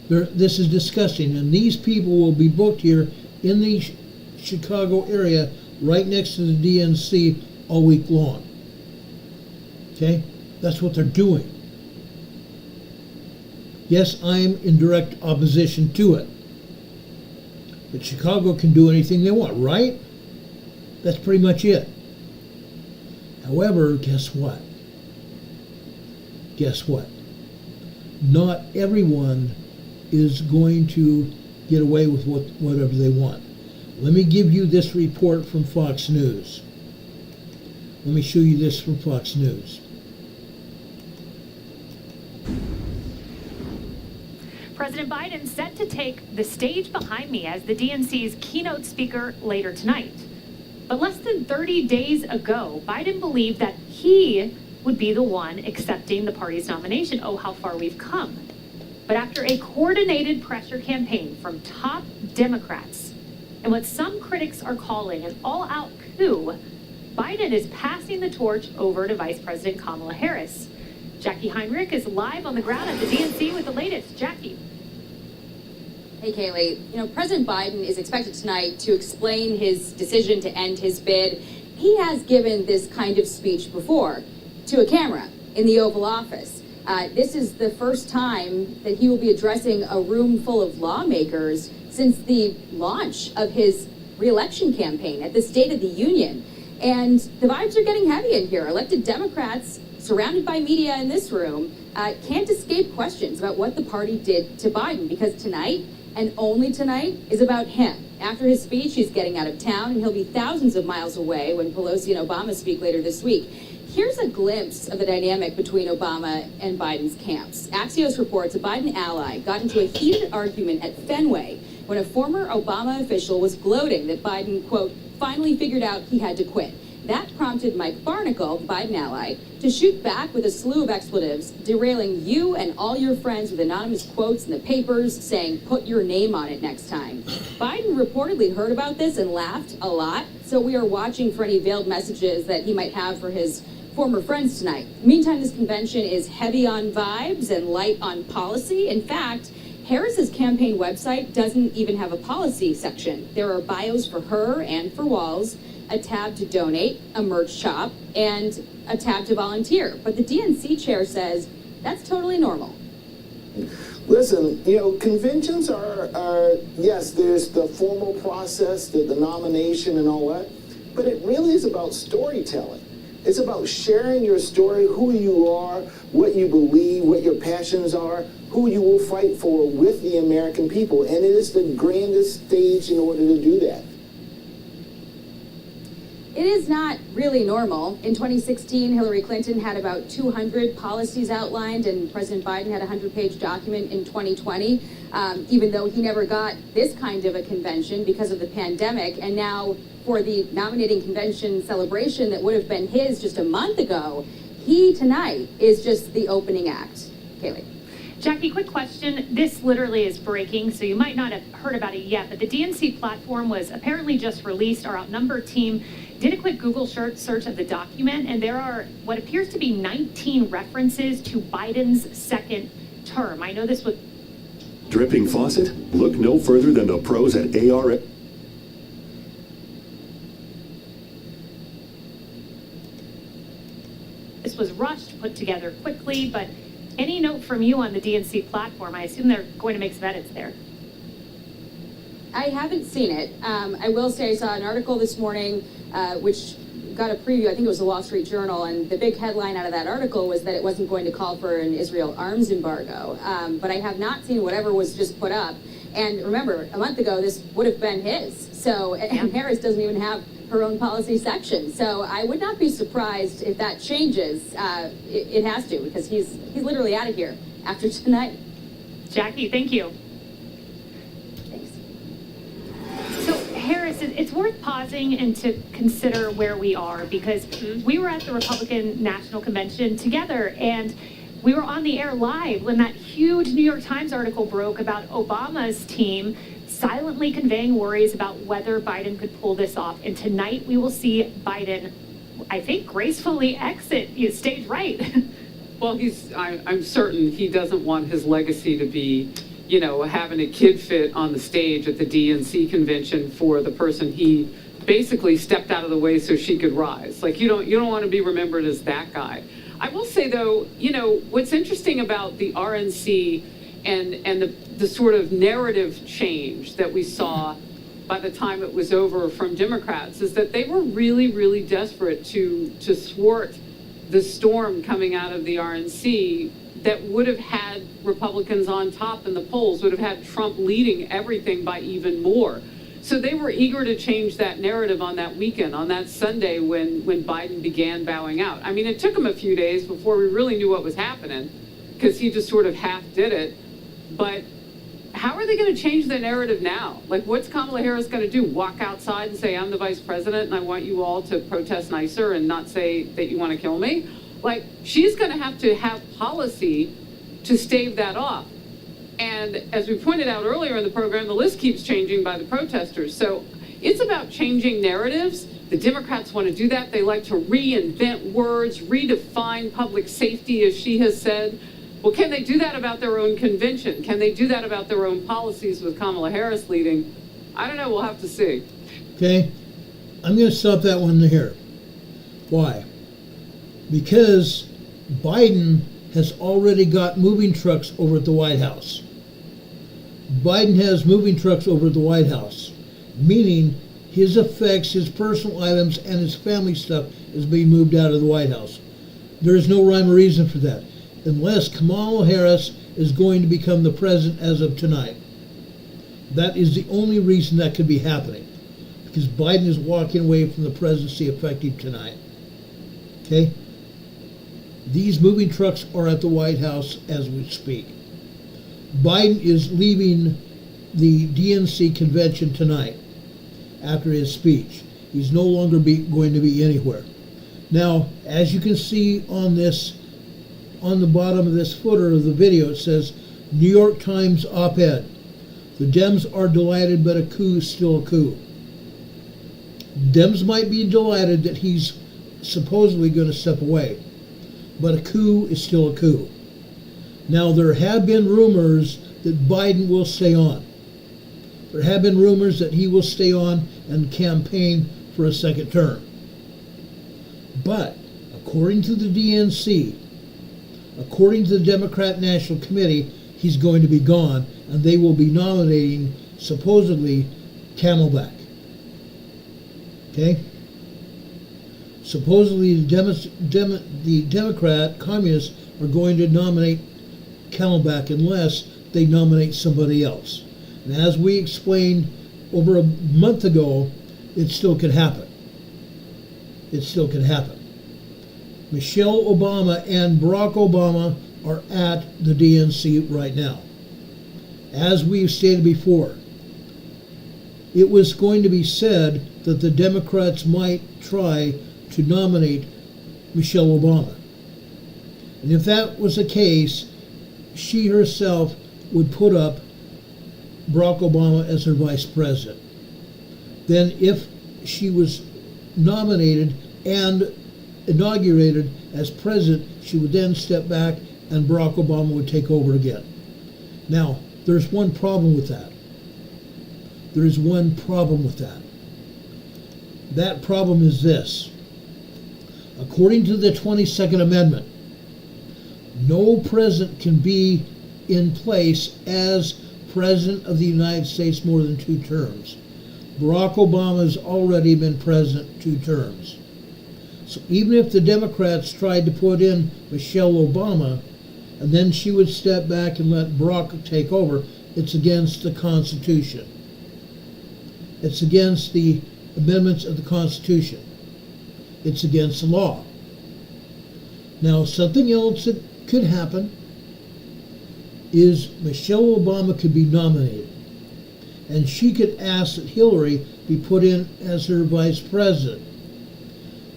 This is disgusting, and these people will be booked here in the Chicago area, right next to the DNC, all week long. Okay, that's what they're doing. Yes, I'm in direct opposition to it, but Chicago can do anything they want, right? That's pretty much it. However, guess what? Not everyone is going to get away with whatever they want. Let me give you this report from Fox News. Let me show you this from Fox News. President Biden set to take the stage behind me as the DNC's keynote speaker later tonight. But less than 30 days ago, Biden believed that he would be the one accepting the party's nomination. Oh, how far we've come. But after a coordinated pressure campaign from top Democrats and what some critics are calling an all-out coup, Biden is passing the torch over to Vice President Kamala Harris. Jackie Heinrich is live on the ground at the DNC with the latest. Jackie. Hey, Kaylee. President Biden is expected tonight to explain his decision to end his bid. He has given this kind of speech before to a camera in the Oval Office. This is the first time that he will be addressing a room full of lawmakers since the launch of his re-election campaign at the State of the Union. And the vibes are getting heavy in here. Elected Democrats, surrounded by media in this room, can't escape questions about what the party did to Biden, because tonight, and only tonight, is about him. After his speech, he's getting out of town, and he'll be thousands of miles away when Pelosi and Obama speak later this week. Here's a glimpse of the dynamic between Obama and Biden's camps. Axios reports a Biden ally got into a heated argument at Fenway when a former Obama official was gloating that Biden, quote, finally figured out he had to quit. That prompted Mike Barnicle, the Biden ally, to shoot back with a slew of expletives, derailing you and all your friends with anonymous quotes in the papers saying, put your name on it next time. Biden reportedly heard about this and laughed a lot, so we are watching for any veiled messages that he might have for his former friends tonight. Meantime, this convention is heavy on vibes and light on policy. In fact, Harris's campaign website doesn't even have a policy section. There are bios for her and for Walz, a tab to donate, a merch shop, and a tab to volunteer. But the DNC chair says that's totally normal. Listen, conventions are yes, there's the formal process, the nomination and all that, but it really is about storytelling. It's about sharing your story, who you are, what you believe, what your passions are, who you will fight for with the American people. And it is the grandest stage in order to do that. It is not really normal. In 2016, Hillary Clinton had about 200 policies outlined, and President Biden had a 100-page document in 2020, even though he never got this kind of a convention because of the pandemic. And now for the nominating convention celebration that would have been his just a month ago, he tonight is just the opening act. Kaylee. Jackie, quick question. This literally is breaking, so you might not have heard about it yet, but the DNC platform was apparently just released. Our Outnumbered team did a quick Google search of the document, and there are what appears to be 19 references to Biden's second term. I know this was... Dripping faucet? Look no further than the pros at ARS. This was rushed, put together quickly, but any note from you on the DNC platform? I assume they're going to make some edits there. I haven't seen it. I will say I saw an article this morning which got a preview. I think it was the Wall Street Journal, and the big headline out of that article was that it wasn't going to call for an Israel arms embargo. But I have not seen whatever was just put up. And remember, a month ago, this would have been his. So, and Harris doesn't even have her own policy section. So I would not be surprised if that changes. It has to, because he's literally out of here after tonight. Jackie, thank you. Thanks. So Harris, it's worth pausing and to consider where we are, because we were at the Republican National Convention together, and we were on the air live when that huge New York Times article broke about Obama's team silently conveying worries about whether Biden could pull this off. And tonight we will see Biden, I think, gracefully exit stage right. Well, I'm certain he doesn't want his legacy to be, having a kid fit on the stage at the DNC convention for the person he basically stepped out of the way so she could rise. Like, you don't want to be remembered as that guy. I will say, though, what's interesting about the RNC and the sort of narrative change that we saw by the time it was over from Democrats is that they were really, really desperate to thwart the storm coming out of the RNC that would have had Republicans on top in the polls, would have had Trump leading everything by even more. So they were eager to change that narrative on that weekend, on that Sunday when Biden began bowing out. I mean, it took him a few days before we really knew what was happening, because he just sort of half did it. But how are they going to change the narrative now? Like, what's Kamala Harris going to do? Walk outside and say, I'm the vice president and I want you all to protest nicer and not say that you want to kill me? Like, she's going to have policy to stave that off. And as we pointed out earlier in the program, the list keeps changing by the protesters. So it's about changing narratives. The Democrats want to do that. They like to reinvent words, redefine public safety, as she has said. Well, can they do that about their own convention? Can they do that about their own policies with Kamala Harris leading? I don't know. We'll have to see. Okay? I'm going to stop that one here. Why? Because Biden has already got moving trucks over at the White House. Biden has moving trucks over at the White House, meaning his effects, his personal items, and his family stuff is being moved out of the White House. There is no rhyme or reason for that, unless Kamala Harris is going to become the president as of tonight. That is the only reason that could be happening, because Biden is walking away from the presidency effective tonight. Okay? These moving trucks are at the White House as we speak. Biden is leaving the DNC convention tonight after his speech. He's no longer going to be anywhere. Now, as you can see on this, on the bottom of this footer of the video, it says, New York Times op-ed. The Dems are delighted, but a coup is still a coup. Dems might be delighted that he's supposedly going to step away, but a coup is still a coup. Now, there have been rumors that Biden will stay on. There have been rumors that he will stay on and campaign for a second term. But, according to the DNC, according to the Democrat National Committee, he's going to be gone, and they will be nominating, supposedly, Camelback. Okay? Supposedly, the Democrat communists are going to nominate Camelback unless they nominate somebody else. And as we explained over a month ago, it still could happen. It still could happen. Michelle Obama and Barack Obama are at the DNC right now. As we've stated before, it was going to be said that the Democrats might try to nominate Michelle Obama. And if that was the case, she herself would put up Barack Obama as her vice president. Then if she was nominated and inaugurated as president, she would then step back and Barack Obama would take over again. Now, there's one problem with that. There is one problem with that. That problem is this. According to the 22nd Amendment, no president can be in place as president of the United States more than 2 terms. Barack Obama has already been president 2 terms. So even if the Democrats tried to put in Michelle Obama, and then she would step back and let Barack take over, it's against the Constitution. It's against the amendments of the Constitution. It's against the law. Now, something else that could happen is Michelle Obama could be nominated, and she could ask that Hillary be put in as her vice president.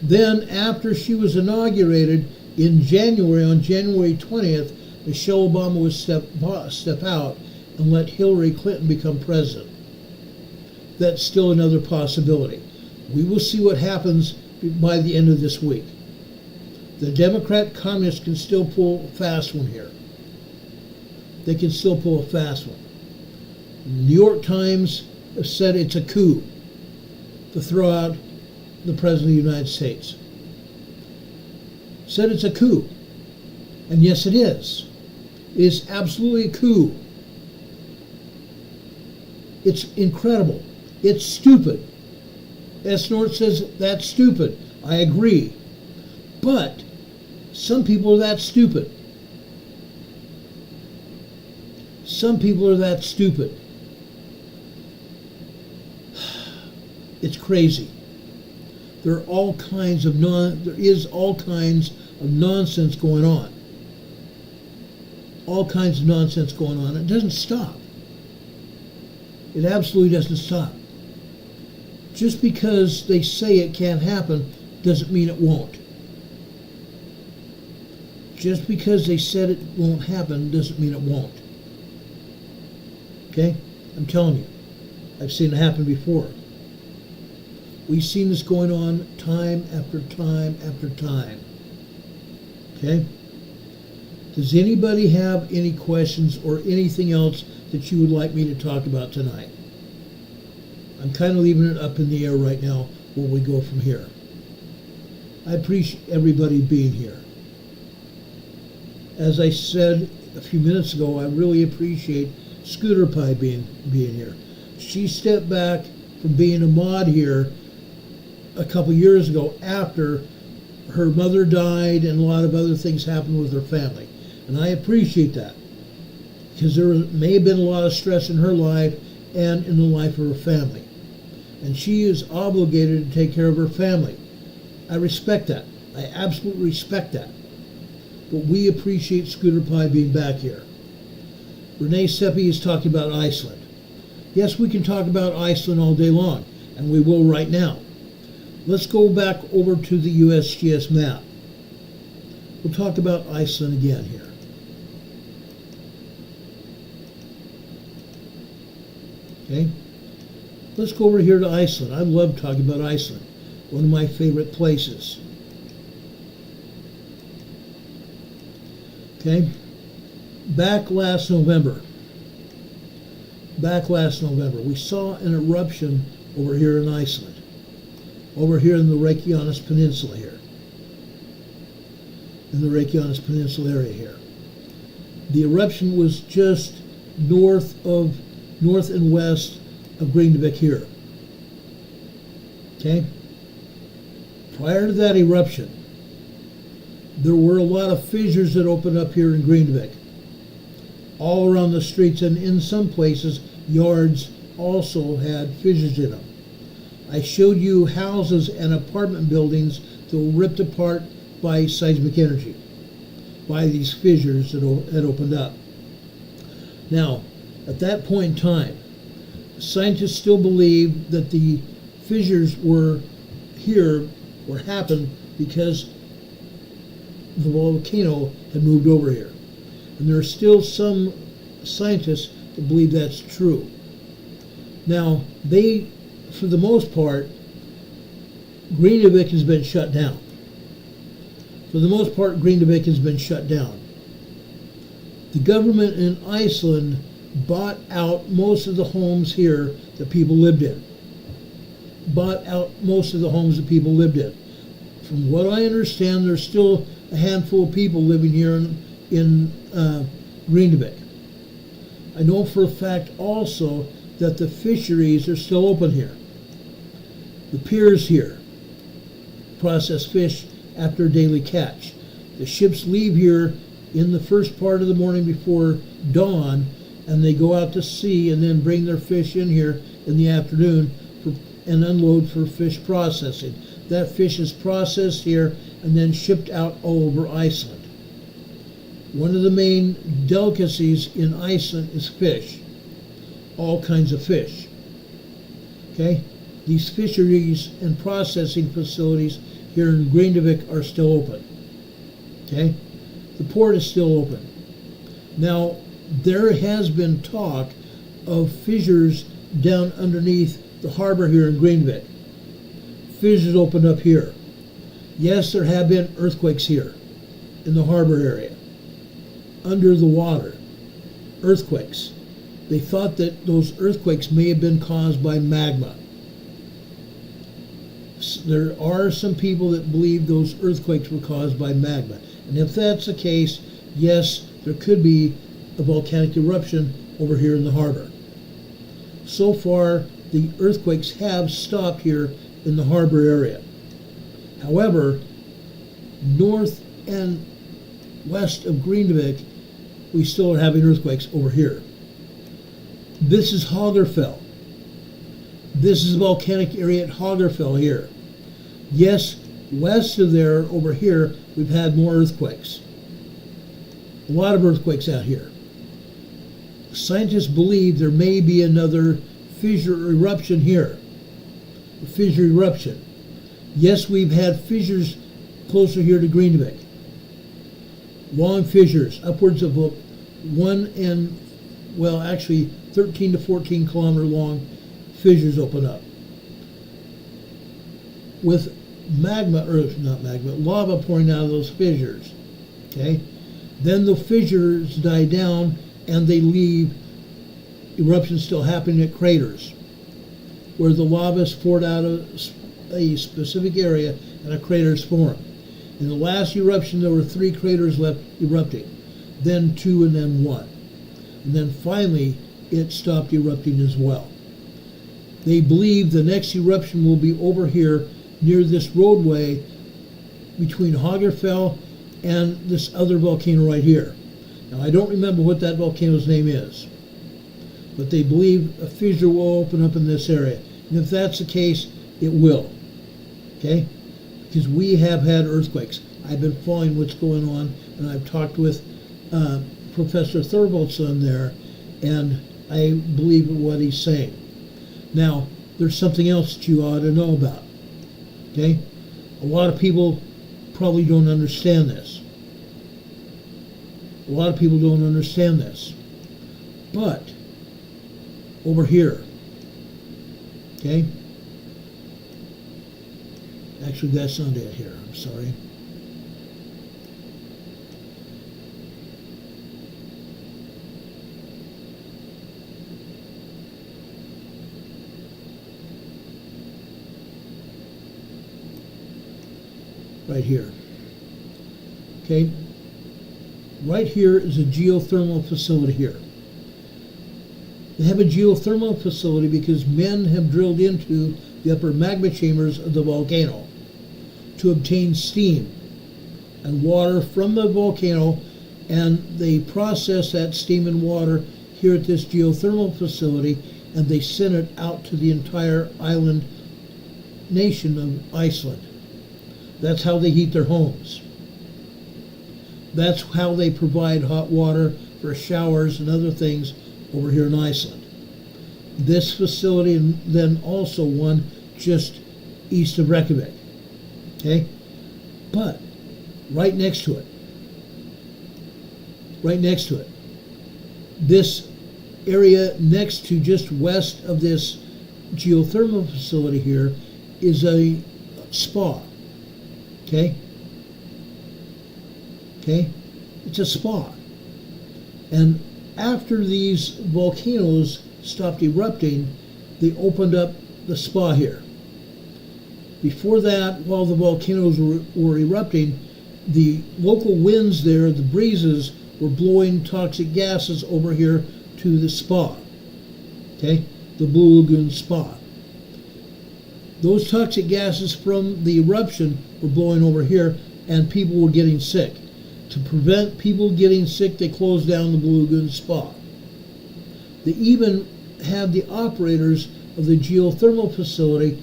Then, after she was inaugurated in January, on January 20th, Michelle Obama would step out and let Hillary Clinton become president. That's still another possibility. We will see what happens by the end of this week. The Democrat communists can still pull a fast one here. They can still pull a fast one. The New York Times have said it's a coup to throw out the President of the United States. Said it's a coup. And yes, it is. It is absolutely a coup. It's incredible. It's stupid. S. North says that's stupid. I agree. But some people are that stupid. Some people are that stupid. It's crazy. There is all kinds of nonsense going on. All kinds of nonsense going on. It doesn't stop. It absolutely doesn't stop. Just because they say it can't happen doesn't mean it won't. Just because they said it won't happen doesn't mean it won't. Okay? I'm telling you. I've seen it happen before. We've seen this going on time after time after time. Okay? Does anybody have any questions or anything else that you would like me to talk about tonight? I'm kind of leaving it up in the air right now where we go from here. I appreciate everybody being here. As I said a few minutes ago, I really appreciate Scooter Pie being here. She stepped back from being a mod here a couple years ago after her mother died and a lot of other things happened with her family. And I appreciate that, because there may have been a lot of stress in her life and in the life of her family. And she is obligated to take care of her family. I respect that. I absolutely respect that. But we appreciate Scooter Pie being back here. Renee Seppi is talking about Iceland. Yes, we can talk about Iceland all day long, and we will right now. Let's go back over to the USGS map. We'll talk about Iceland again here. Okay? Let's go over here to Iceland. I love talking about Iceland. One of my favorite places. Okay? Back last November, we saw an eruption over here in Iceland. Over here in the Reykjanes Peninsula here. In the Reykjanes Peninsula area here. The eruption was just north and west of Grindavik here. Okay? Prior to that eruption, there were a lot of fissures that opened up here in Grindavik. All around the streets, and in some places, yards also had fissures in them. I showed you houses and apartment buildings that were ripped apart by seismic energy, by these fissures that had opened up. Now, at that point in time, scientists still believe that the fissures happened because the volcano had moved over here. And there are still some scientists that believe that's true. Now, for the most part, Grindavik has been shut down. For the most part, Grindavik has been shut down. The government in Iceland bought out most of the homes here that people lived in. From what I understand, there's still a handful of people living here in Grindavik. I know for a fact also that the fisheries are still open here. The piers here process fish after daily catch. The ships leave here in the first part of the morning before dawn, and they go out to sea and then bring their fish in here in the afternoon and unload for fish processing. That fish is processed here and then shipped out all over Iceland. One of the main delicacies in Iceland is fish. All kinds of fish. Okay? These fisheries and processing facilities here in Grindavik are still open. Okay? The port is still open. Now, there has been talk of fissures down underneath the harbor here in Grindavik. Fissures opened up here. Yes, there have been earthquakes here in the harbor area. Under the water. Earthquakes. They thought that those earthquakes may have been caused by magma. There are some people that believe those earthquakes were caused by magma. And if that's the case, yes, there could be a volcanic eruption over here in the harbor. So far, the earthquakes have stopped here in the harbor area. However, north and west of Grindavik, we still are having earthquakes over here. This is Hagerfell. This is a volcanic area at Hagerfell here. Yes, west of there, over here, we've had more earthquakes. A lot of earthquakes out here. Scientists believe there may be another fissure eruption here. A fissure eruption. Yes, we've had fissures closer here to Grindavik. Long fissures, upwards of 13 to 14 kilometer long fissures open up. With lava pouring out of those fissures. Okay? Then the fissures die down and they leave eruptions still happening at craters, where the lava is poured out of a specific area and a crater is formed. In the last eruption, there were 3 craters left erupting, then 2 and then 1. And then finally, it stopped erupting as well. They believe the next eruption will be over here near this roadway between Hagerfell and this other volcano right here. Now, I don't remember what that volcano's name is, but they believe a fissure will open up in this area. And if that's the case, it will. Okay? Because we have had earthquakes. I've been following what's going on, and I've talked with Professor Thorvaldson there, and I believe what he's saying. Now, there's something else that you ought to know about. Okay? A lot of people probably don't understand this. A lot of people don't understand this. But, over here, okay? Actually, that's not it here. I'm sorry. Right here. Okay? Right here is a geothermal facility here. They have a geothermal facility because men have drilled into the upper magma chambers of the volcano to obtain steam and water from the volcano, and they process that steam and water here at this geothermal facility, and they send it out to the entire island nation of Iceland. That's how they heat their homes. That's how they provide hot water for showers and other things over here in Iceland. This facility, and then also one just east of Reykjavik. Okay? But right next to it, this area next to just west of this geothermal facility here is a spa. Okay? Okay? It's a spa. And after these volcanoes stopped erupting, they opened up the spa here. Before that, while the volcanoes were erupting, the local winds there, the breezes, were blowing toxic gases over here to the spa. Okay? The Blue Lagoon Spa. Those toxic gases from the eruption were blowing over here, and people were getting sick. To prevent people getting sick, they closed down the Blue Lagoon Spa. They even had the operators of the geothermal facility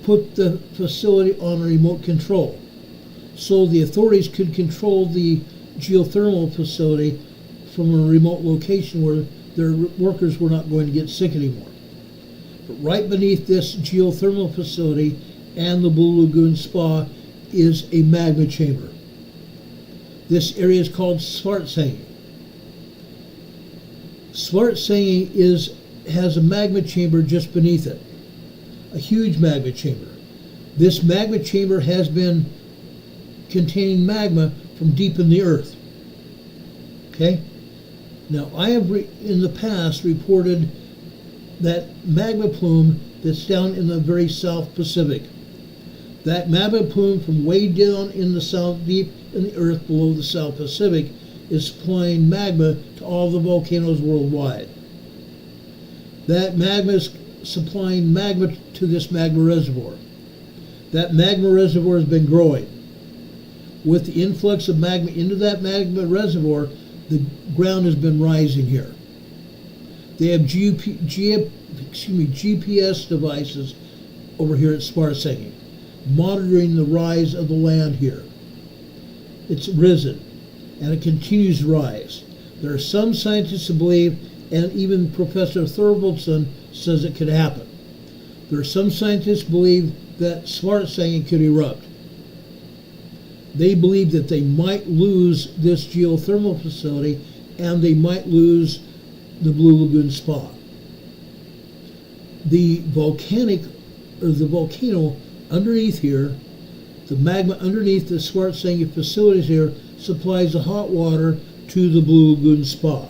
put the facility on remote control, so the authorities could control the geothermal facility from a remote location where their workers were not going to get sick anymore. But right beneath this geothermal facility and the Blue Lagoon Spa is a magma chamber. This area is called Svartsengi. Svartsengi has a magma chamber just beneath it, a huge magma chamber. This magma chamber has been containing magma from deep in the earth. Okay? Now, I have in the past reported that magma plume that's down in the very South Pacific. That magma plume from way down in the south, deep in the earth below the South Pacific, is supplying magma to all the volcanoes worldwide. That magma is supplying magma to this magma reservoir. That magma reservoir has been growing. With the influx of magma into that magma reservoir, the ground has been rising here. They have GPS devices over here at Svartsengi, monitoring the rise of the land here. It's risen, and it continues to rise. There are some scientists who believe, and even Professor Thorvaldson says it could happen. There are some scientists who believe that Svartsengi could erupt. They believe that they might lose this geothermal facility, and they might lose the Blue Lagoon Spa. The volcano underneath here, the magma underneath the Svartsengi facilities here, supplies the hot water to the Blue Lagoon Spa.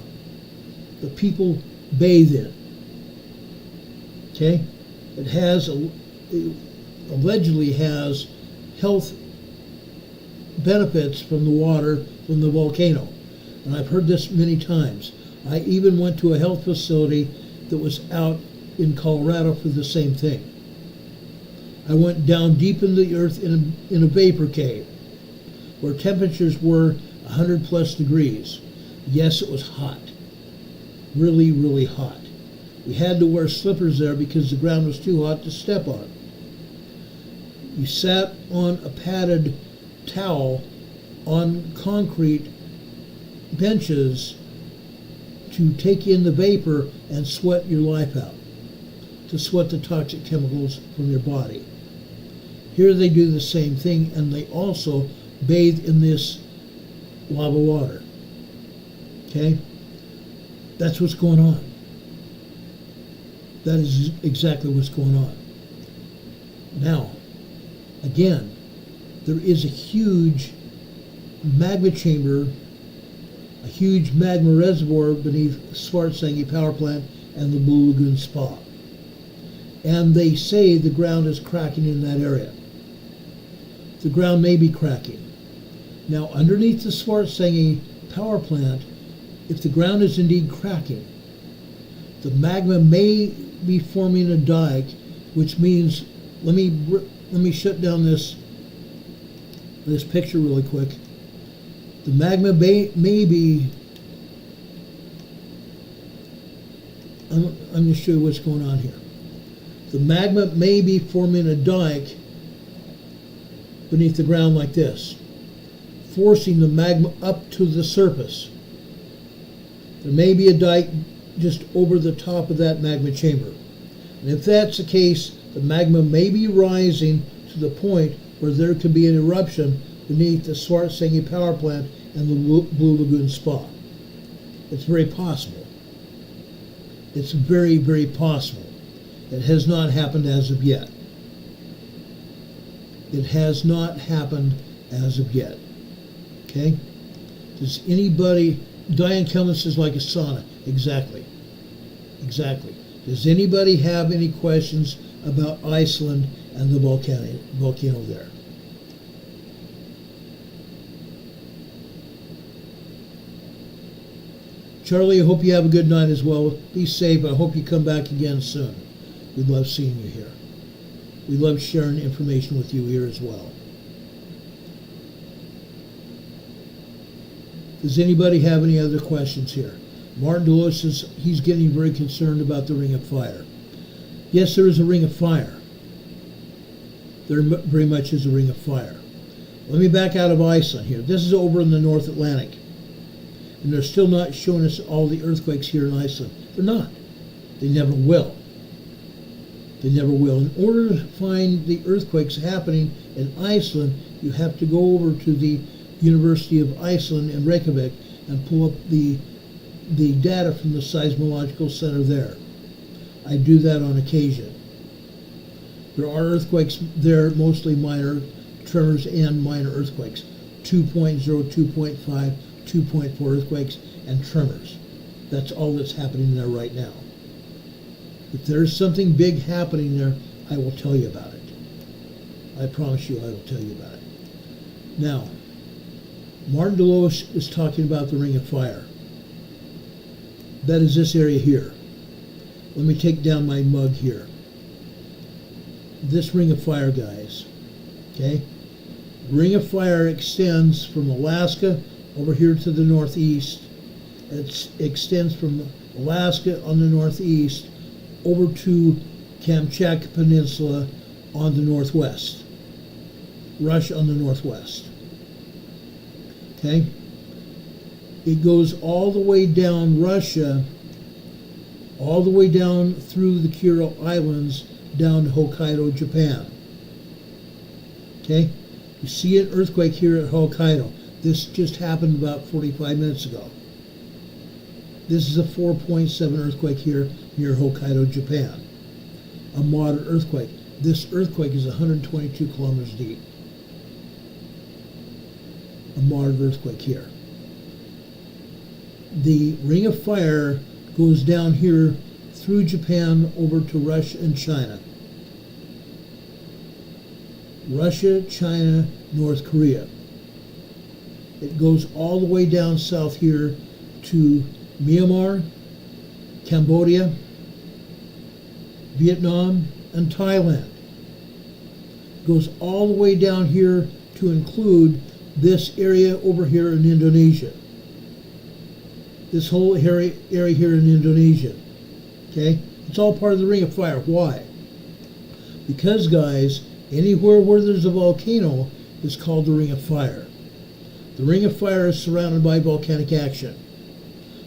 The people bathe in. Okay? It allegedly has health benefits from the water from the volcano. And I've heard this many times. I even went to a health facility that was out in Colorado for the same thing. I went down deep in the earth in a vapor cave where temperatures were 100 plus degrees. Yes, it was hot. Really, really hot. We had to wear slippers there because the ground was too hot to step on. You sat on a padded towel on concrete benches to take in the vapor and sweat your life out, to sweat the toxic chemicals from your body. Here they do the same thing, and they also bathe in this lava water. Okay? That's what's going on. That is exactly what's going on. Now, again, there is a huge magma chamber, a huge magma reservoir beneath Svartsengi power plant and the Blue Lagoon Spa. And they say the ground is cracking in that area. The ground may be cracking. Now, underneath the Svartsengi power plant, if the ground is indeed cracking, the magma may be forming a dike, which means, let me shut down this picture really quick. The magma may be, I'm going to show you what's going on here. The magma may be forming a dike beneath the ground like this, forcing the magma up to the surface. There may be a dike just over the top of that magma chamber. And if that's the case, the magma may be rising to the point where there could be an eruption beneath the Svartsengi power plant and the Blue Lagoon Spa. It's very possible. It's very, very possible. It has not happened as of yet. It has not happened as of yet. Okay? Does anybody, Diane Kelman says like a sauna. Exactly. Exactly. Does anybody have any questions about Iceland and the volcano there? Charlie, I hope you have a good night as well. Be safe. I hope you come back again soon. We love seeing you here. We love sharing information with you here as well. Does anybody have any other questions here? Martin Delos says he's getting very concerned about the Ring of Fire. Yes, there is a Ring of Fire. There very much is a Ring of Fire. Let me back out of Iceland here. This is over in the North Atlantic. And they're still not showing us all the earthquakes here in Iceland. They're not. They never will. They never will. In order to find the earthquakes happening in Iceland, you have to go over to the University of Iceland in Reykjavik and pull up the data from the seismological center there. I do that on occasion. There are earthquakes there, mostly minor tremors and minor earthquakes. 2.0, 2.5, 2.4 earthquakes and tremors. That's all that's happening there right now. If there's something big happening there, I will tell you about it. I promise you I will tell you about it. Now, Martin Delos is talking about the Ring of Fire. That is this area here. Let me take down my mug here. This Ring of Fire, guys. Okay? Ring of Fire extends from Alaska over here to the northeast. It extends from Alaska on the northeast over to Kamchatka Peninsula on the northwest. Russia on the northwest. Okay? It goes all the way down Russia, all the way down through the Kuril Islands, down to Hokkaido, Japan. Okay? You see an earthquake here at Hokkaido. This just happened about 45 minutes ago. This is a 4.7 earthquake here near Hokkaido, Japan. A moderate earthquake. This earthquake is 122 kilometers deep. a moderate earthquake here. The Ring of Fire goes down here through Japan over to Russia and China. Russia, China, North Korea. It goes all the way down south here to Myanmar, Cambodia, Vietnam, and Thailand. It goes all the way down here to include this area over here in Indonesia. This whole area here in Indonesia. Okay? It's all part of the Ring of Fire. Why? Because, guys, anywhere where there's a volcano is called the Ring of Fire. The Ring of Fire is surrounded by volcanic action.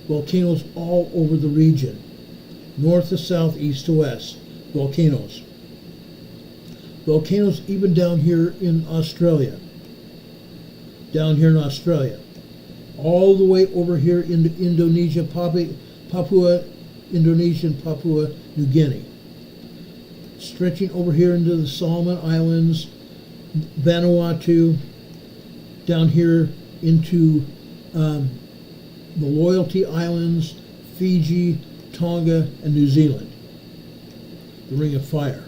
Volcanoes all over the region. North to south, east to west. Volcanoes. Volcanoes even down here in Australia. Down here in Australia. All the way over here into Indonesia, Papua, Indonesia, and Papua New Guinea. Stretching over here into the Solomon Islands, Vanuatu, down here into the Loyalty Islands, Fiji, Tonga, and New Zealand. The Ring of Fire.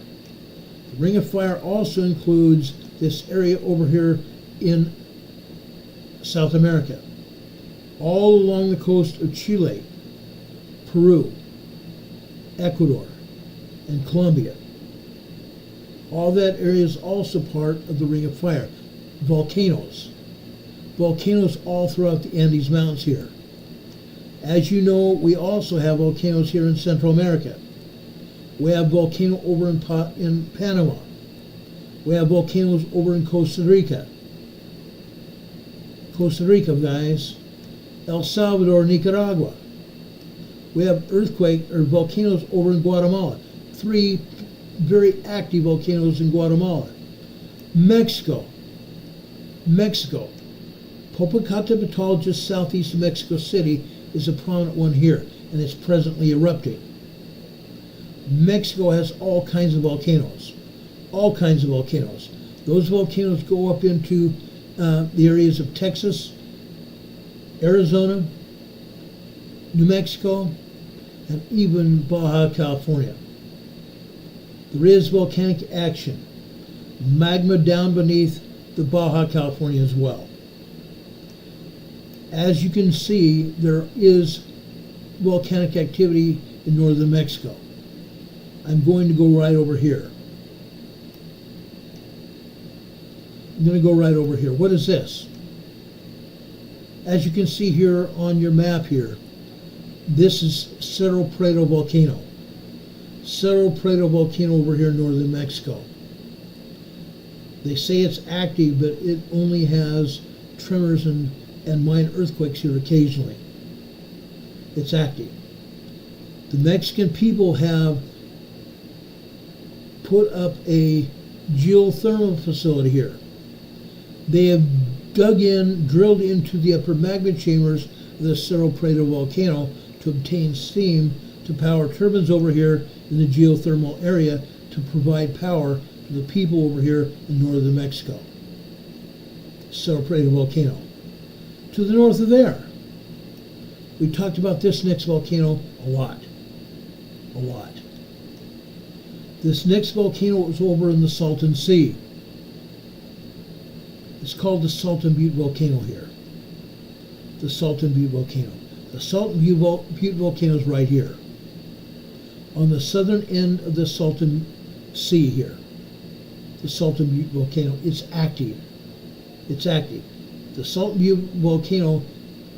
The Ring of Fire also includes this area over here in South America, all along the coast of Chile, Peru, Ecuador, and Colombia. All that area is also part of the Ring of Fire. Volcanoes. Volcanoes all throughout the Andes Mountains here. As you know, we also have volcanoes here in Central America. We have volcano over in Panama. We have volcanoes over in Costa Rica. Costa Rica, guys. El Salvador, Nicaragua. We have volcanoes over in Guatemala. 3 very active volcanoes in Guatemala. Mexico. Popocatépetl, just southeast of Mexico City, is a prominent one here, and it's presently erupting. Mexico has all kinds of volcanoes. All kinds of volcanoes. Those volcanoes go up into the areas of Texas, Arizona, New Mexico, and even Baja California. There is volcanic action. Magma down beneath the Baja California as well. As you can see, there is volcanic activity in northern Mexico. I'm going to go right over here. I'm going to go right over here. What is this? As you can see here on your map here, this is Cerro Prieto volcano. Cerro Prieto volcano over here in northern Mexico. They say it's active, but it only has tremors and minor earthquakes here occasionally. It's active. The Mexican people have put up a geothermal facility here. They have drilled into the upper magma chambers of the Cerro Prieto volcano to obtain steam to power turbines over here in the geothermal area to provide power to the people over here in northern Mexico. Cerro Prieto volcano. To the north of there, we talked about this next volcano a lot. This next volcano was over in the Salton Sea. It's called the Salton Butte volcano here. The Salton Butte volcano. The Salton Butte volcano is right here, on the southern end of the Salton Sea here. The Salton Butte volcano. It's active. The Salton Butte volcano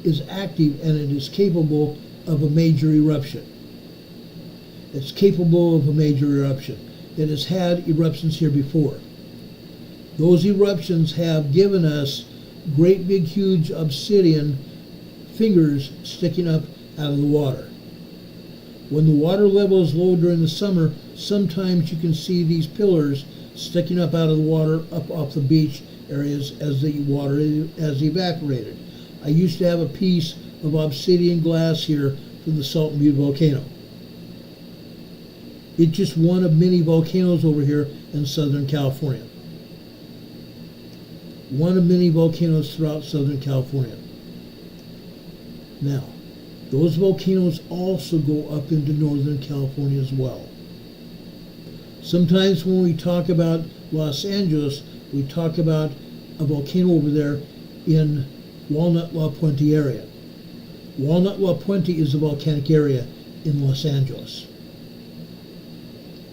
is active, and it is capable of a major eruption. It has had eruptions here before. Those eruptions have given us great big huge obsidian fingers sticking up out of the water. When the water level is low during the summer, sometimes you can see these pillars sticking up out of the water up off the beach areas as the water has evaporated. I used to have a piece of obsidian glass here from the Salton Butte volcano. It's just one of many volcanoes over here in Southern California. one of many volcanoes throughout Southern California. Now, those volcanoes also go up into Northern California as well. Sometimes when we talk about Los Angeles, we talk about a volcano over there in Walnut La Puente area. Walnut La Puente is a volcanic area in Los Angeles.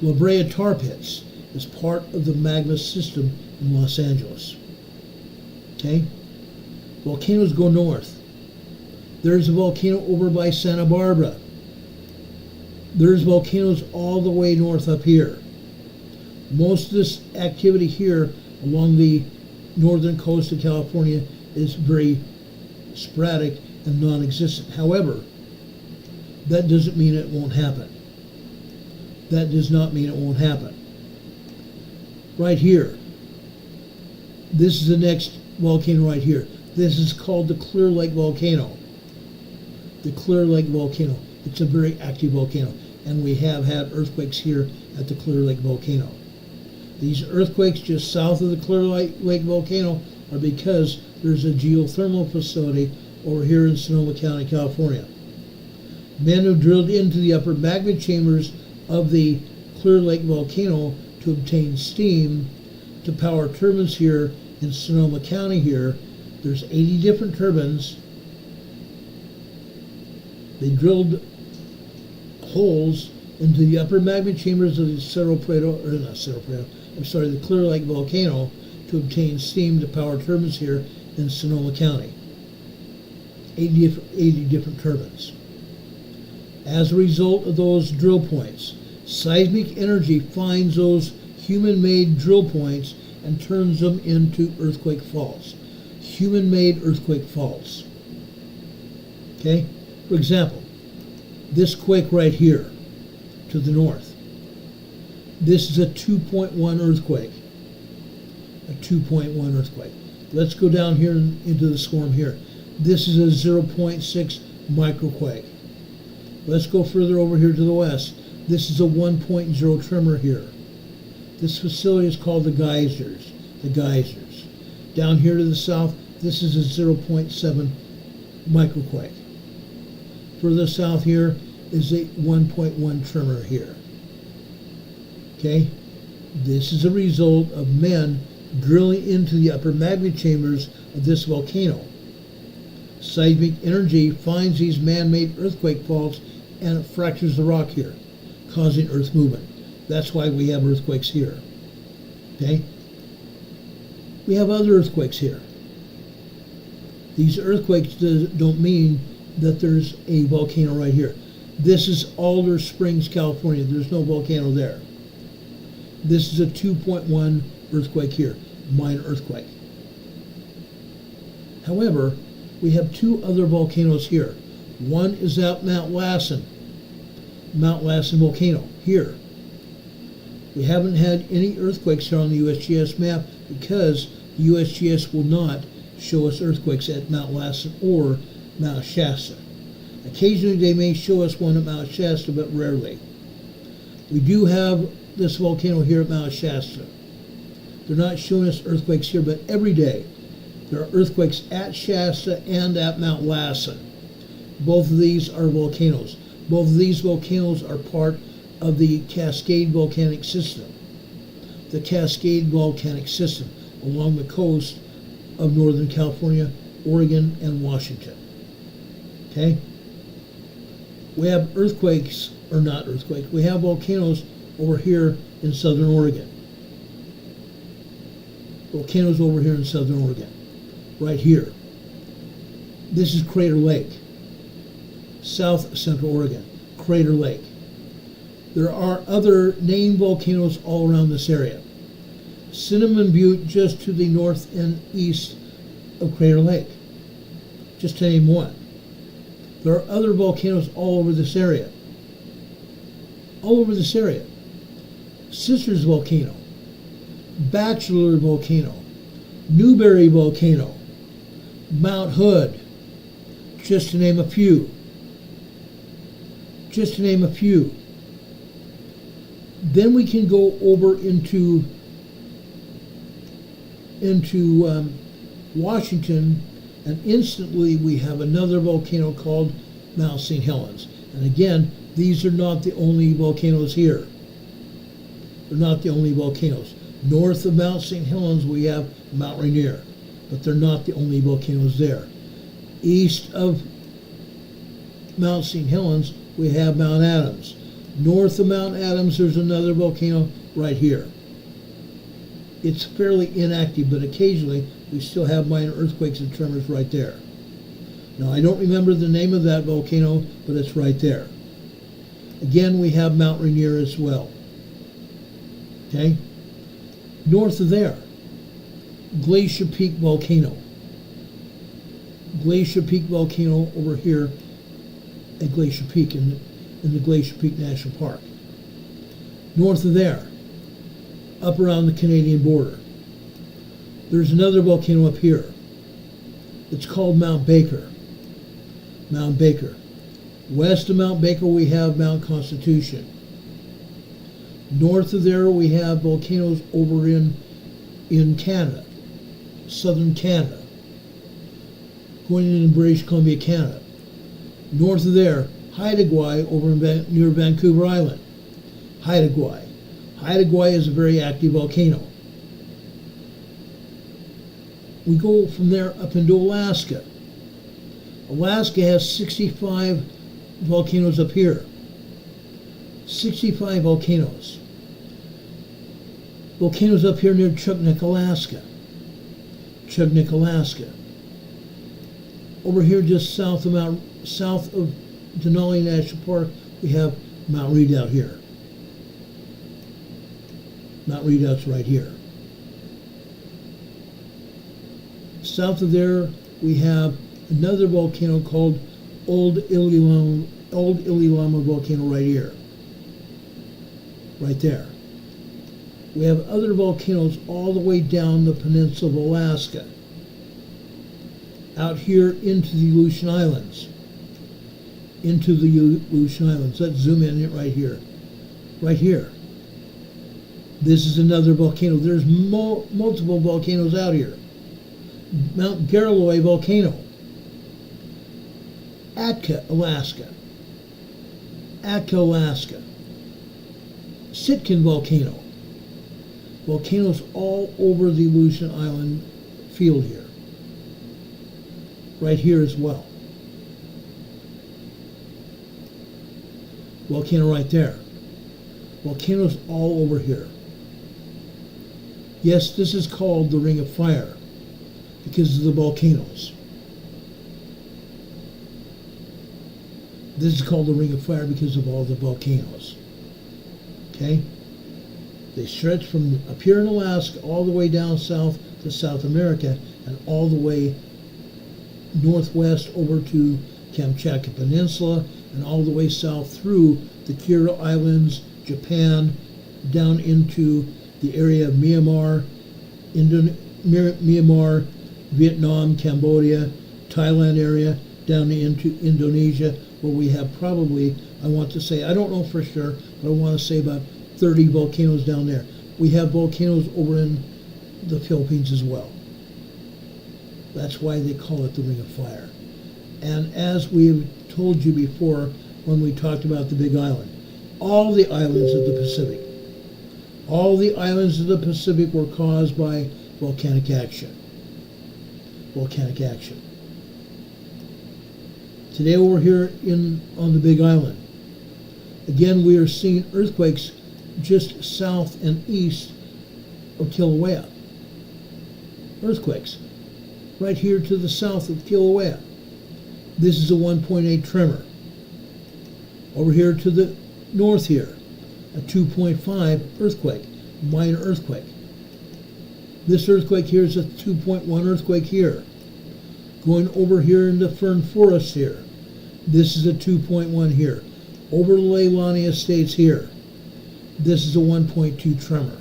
La Brea tar pits is part of the magma system in Los Angeles. Okay? Volcanoes go north. There's a volcano over by Santa Barbara. There's volcanoes all the way north up here. Most of this activity here along the northern coast of California is very sporadic and non-existent. However, that doesn't mean it won't happen. That does not mean it won't happen. Right here, this is the next volcano right here. This is called the Clear Lake Volcano. The Clear Lake Volcano. It's a very active volcano, and we have had earthquakes here at the Clear Lake Volcano. These earthquakes just south of the Clear Lake Volcano are because there's a geothermal facility over here in Sonoma County, California. Men have drilled into the upper magma chambers of the Clear Lake Volcano to obtain steam to power turbines here in Sonoma County here. There's 80 different turbines. They drilled holes into the upper magma chambers of the the Clear Lake Volcano to obtain steam to power turbines here in Sonoma County. 80 different turbines. As a result of those drill points, seismic energy finds those human-made drill points and turns them into earthquake faults. Human-made earthquake faults. Okay? For example, this quake right here to the north. This is a 2.1 earthquake. A 2.1 earthquake. Let's go down here into the swarm here. This is a 0.6 microquake. Let's go further over here to the west. This is a 1.0 tremor here. This facility is called the geysers. The geysers. Down here to the south, this is a 0.7 microquake. Further south here is a 1.1 tremor here. Okay? This is a result of men drilling into the upper magma chambers of this volcano. Seismic energy finds these man-made earthquake faults and it fractures the rock here, causing earth movement. That's why we have earthquakes here. Okay? We have other earthquakes here. These earthquakes don't mean that there's a volcano right here. This is Alder Springs, California. There's no volcano there. This is a 2.1 earthquake here, minor earthquake. However, we have two other volcanoes here. One is at Mount Lassen volcano, here. We haven't had any earthquakes here on the USGS map because the USGS will not show us earthquakes at Mount Lassen or Mount Shasta. Occasionally they may show us one at Mount Shasta, but rarely. We do have this volcano here at Mount Shasta. They're not showing us earthquakes here, but every day there are earthquakes at Shasta and at Mount Lassen. Both of these are volcanoes. Both of these volcanoes are part of the Cascade Volcanic System. The Cascade Volcanic System along the coast of Northern California, Oregon, and Washington. Okay? We have earthquakes, or not earthquakes, we have volcanoes over here in Southern Oregon. Volcanoes over here in Southern Oregon. Right here. This is Crater Lake. South Central Oregon. Crater Lake. There are other named volcanoes all around this area. Cinnamon Butte just to the north and east of Crater Lake. Just to name one. There are other volcanoes all over this area. All over this area. Sisters Volcano. Bachelor Volcano. Newberry Volcano. Mount Hood. Just to name a few. Just to name a few. Then we can go over into into Washington, and instantly we have another volcano called Mount St. Helens. And again, these are not the only volcanoes here. They're not the only volcanoes. North of Mount St. Helens, we have Mount Rainier, but they're not the only volcanoes there. East of Mount St. Helens, we have Mount Adams. North of Mount Adams, there's another volcano right here. It's fairly inactive, but occasionally we still have minor earthquakes and tremors right there. Now, I don't remember the name of that volcano, but it's right there. Again, we have Mount Rainier as well. Okay? North of there, Glacier Peak Volcano. Glacier Peak Volcano over here at Glacier Peak in the Glacier Peak National Park. North of there, up around the Canadian border, there's another volcano up here. It's called Mount Baker. Mount Baker. West of Mount Baker, we have Mount Constitution. North of there, we have volcanoes over in Canada, southern Canada, going into British Columbia, Canada. North of there, Haida Gwaii over near Vancouver Island. Haida Gwaii. Haida Gwaii is a very active volcano. We go from there up into Alaska. Alaska has 65 volcanoes up here. 65 volcanoes. Volcanoes up here near Chugnik, Alaska. Chugnik, Alaska. Over here just south of Denali National Park, we have Mount Redoubt here. Mount Redoubt's right here. South of there, we have another volcano called Old Ililama volcano right here. Right there. We have other volcanoes all the way down the peninsula of Alaska. Out here into the Aleutian Islands. Into the Aleutian Islands. Let's zoom in right here. Right here. This is another volcano. There's multiple volcanoes out here. Mount Garaloy volcano. Atka, Alaska. Atka, Alaska. Sitkin volcano. Volcanoes all over the Aleutian Island field here. Right here as well. Volcano right there. Volcanoes all over here. Yes, this is called the Ring of Fire because of the volcanoes. This is called the Ring of Fire because of all the volcanoes. Okay? They stretch from up here in Alaska all the way down south to South America and all the way northwest over to Kamchatka Peninsula and all the way south through the Kura Islands, Japan, down into the area of Myanmar, Myanmar, Vietnam, Cambodia, Thailand area, down into Indonesia, where we have probably, I want to say, I don't know for sure, but I want to say about 30 volcanoes down there. We have volcanoes over in the Philippines as well. That's why they call it the Ring of Fire. And as we've told you before when we talked about the Big Island, all the islands of the Pacific, all the islands of the Pacific were caused by volcanic action. Volcanic action. Today over here on the Big Island, again we are seeing earthquakes just south and east of Kilauea. Earthquakes right here to the south of Kilauea. This is a 1.8 tremor. Over here to the north here, a 2.5 earthquake, minor earthquake. This earthquake here is a 2.1 earthquake here. Going over here into Fern Forest here, this is a 2.1 here. Over the Leilani Estates here, this is a 1.2 tremor.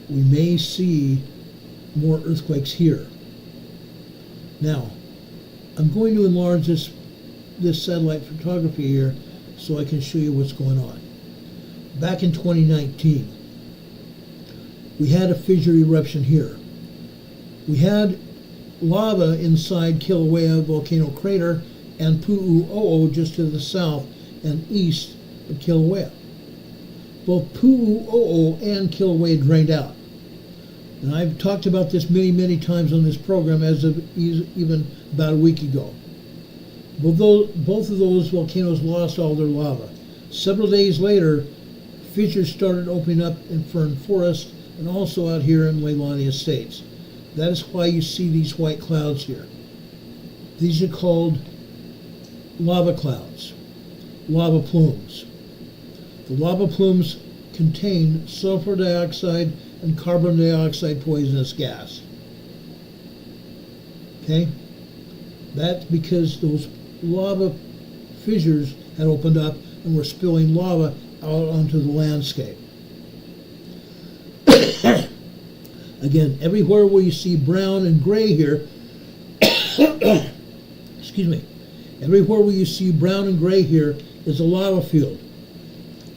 We may see more earthquakes here. Now, I'm going to enlarge this satellite photography here so I can show you what's going on. Back in 2019, we had a fissure eruption here. We had lava inside Kilauea volcano crater and Pu'u'o'o just to the south and east of Kilauea. Both Pu'u'o'o and Kilauea drained out. And I've talked about this many, many times on this program as of even about a week ago. Both of those volcanoes lost all their lava. Several days later, fissures started opening up in Fern Forest and also out here in Leilani Estates. That is why you see these white clouds here. These are called lava clouds, lava plumes. The lava plumes contain sulfur dioxide and carbon dioxide poisonous gas. Okay? That's because those lava fissures had opened up and were spilling lava out onto the landscape. Again, everywhere where you see brown and gray here, excuse me, everywhere where you see brown and gray here is a lava field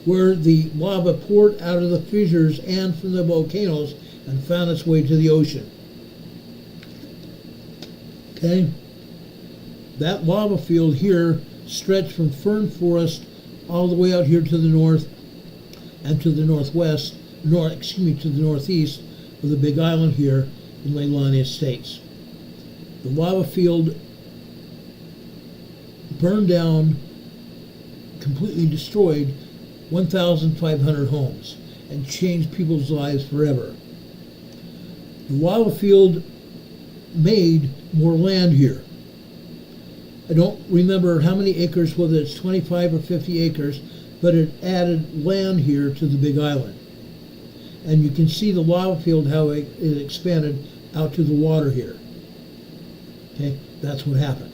where the lava poured out of the fissures and from the volcanoes and found its way to the ocean. Okay? That lava field here stretched from Fern Forest all the way out here to the north and to the northwest, to the northeast of the Big Island here in Leilani Estates. The lava field burned down, completely destroyed 1,500 homes and changed people's lives forever. The lava field made more land here. I don't remember how many acres, whether it's 25 or 50 acres, but it added land here to the Big Island. And you can see the lava field, how it expanded out to the water here. Okay, that's what happened.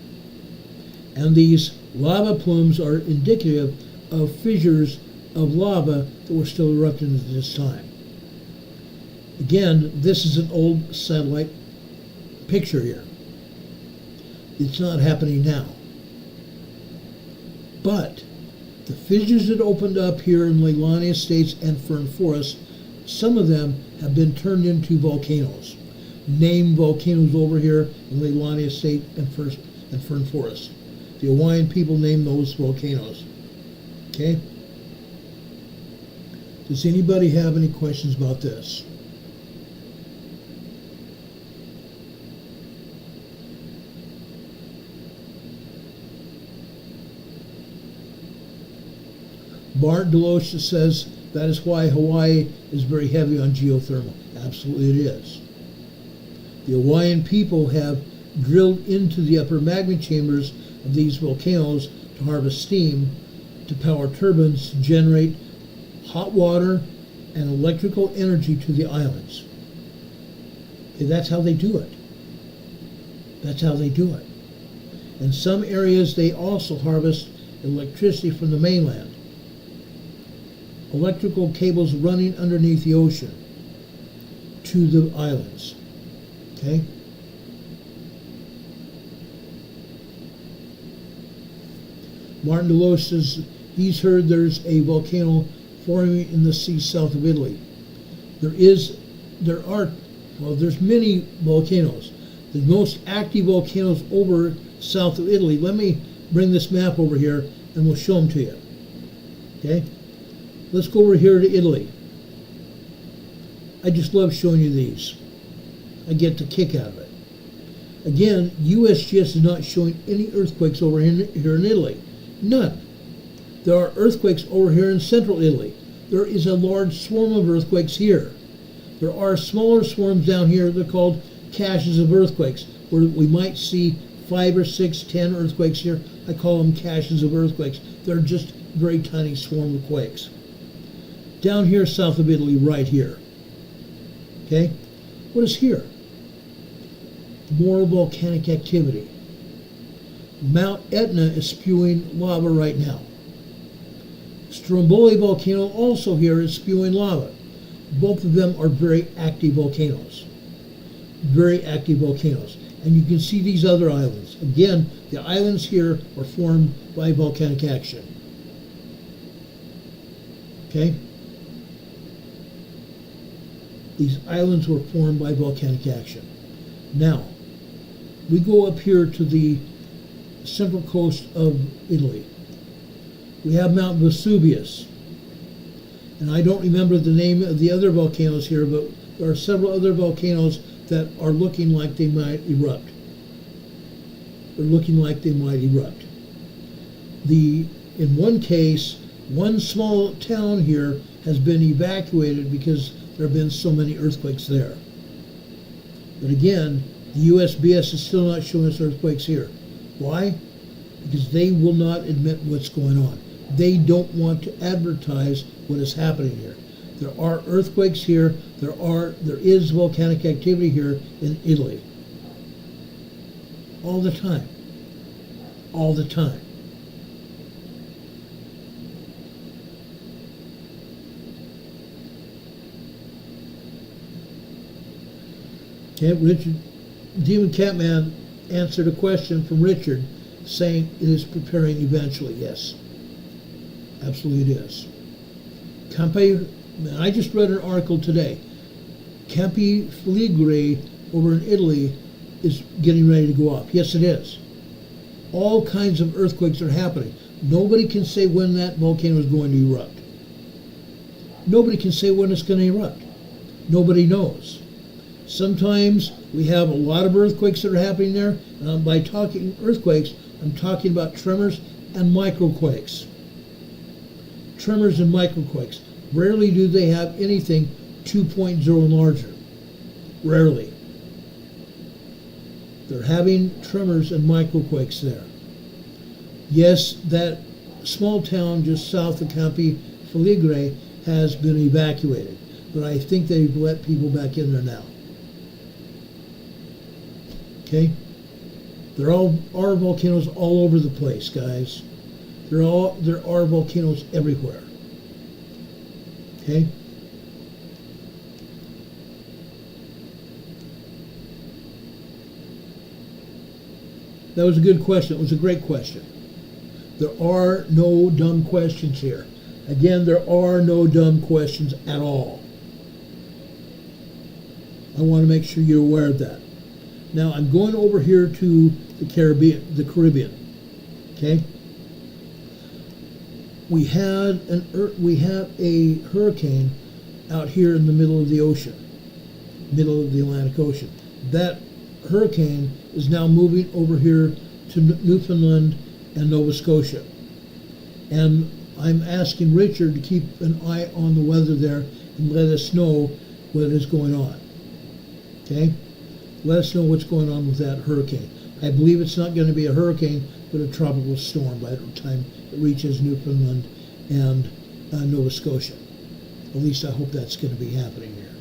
And these lava plumes are indicative of fissures of lava that were still erupting at this time. Again, this is an old satellite picture here. It's not happening now. But the fissures that opened up here in Leilani Estates and Fern Forest, some of them have been turned into volcanoes. Named volcanoes over here in Leilani Estate and Fern Forest. The Hawaiian people named those volcanoes. Okay? Does anybody have any questions about this? Bart Deloche says that is why Hawaii is very heavy on geothermal. Absolutely it is. The Hawaiian people have drilled into the upper magma chambers of these volcanoes to harvest steam, to power turbines, to generate hot water and electrical energy to the islands. Okay, that's how they do it. That's how they do it. In some areas they also harvest electricity from the mainland. Electrical cables running underneath the ocean to the islands. Okay? Martin Deloche says he's heard there's a volcano forming in the sea south of Italy. There's many volcanoes. The most active volcanoes over south of Italy. Let me bring this map over here and we'll show them to you. Okay? Let's go over here to Italy. I just love showing you these. I get the kick out of it. Again, USGS is not showing any earthquakes over here in Italy. None. There are earthquakes over here in central Italy. There is a large swarm of earthquakes here. There are smaller swarms down here. They're called caches of earthquakes, where we might see 5 or 6, 10 earthquakes here. I call them caches of earthquakes. They're just very tiny swarm of quakes. Down here south of Italy, right here. Okay? What is here? More volcanic activity. Mount Etna is spewing lava right now. Stromboli volcano also here is spewing lava. Both of them are very active volcanoes. Very active volcanoes. And you can see these other islands. Again, the islands here are formed by volcanic action. Okay? These islands were formed by volcanic action. Now, we go up here to the central coast of Italy. We have Mount Vesuvius. And I don't remember the name of the other volcanoes here, but there are several other volcanoes that are looking like they might erupt. They're looking like they might erupt. In one case, one small town here has been evacuated because there have been so many earthquakes there. But again, the USBS is still not showing us earthquakes here. Why? Because they will not admit what's going on. They don't want to advertise what is happening here. There are earthquakes here. There is volcanic activity here in Italy. All the time. All the time. Okay, Richard, Demon Catman answered a question from Richard saying it is preparing eventually. Yes, absolutely it is. Campi, I just read an article today. Campi Flegrei over in Italy is getting ready to go off. Yes, it is. All kinds of earthquakes are happening. Nobody can say when that volcano is going to erupt. Nobody can say when it's going to erupt. Nobody knows. Sometimes we have a lot of earthquakes that are happening there. By talking earthquakes, I'm talking about tremors and microquakes. Tremors and microquakes. Rarely do they have anything 2.0 and larger. Rarely. They're having tremors and microquakes there. Yes, that small town just south of Campi Flegrei has been evacuated, but I think they've let people back in there now. Okay? There are volcanoes all over the place, guys. There are volcanoes everywhere. Okay? That was a good question. It was a great question. There are no dumb questions here. Again, there are no dumb questions at all. I want to make sure you're aware of that. Now, I'm going over here to the Caribbean. Okay? We have a hurricane out here in the middle of the ocean, middle of the Atlantic Ocean. That hurricane is now moving over here to Newfoundland and Nova Scotia. And I'm asking Richard to keep an eye on the weather there and let us know what is going on. Okay? Let us know what's going on with that hurricane. I believe it's not going to be a hurricane, but a tropical storm by the time it reaches Newfoundland and Nova Scotia. At least I hope that's going to be happening here.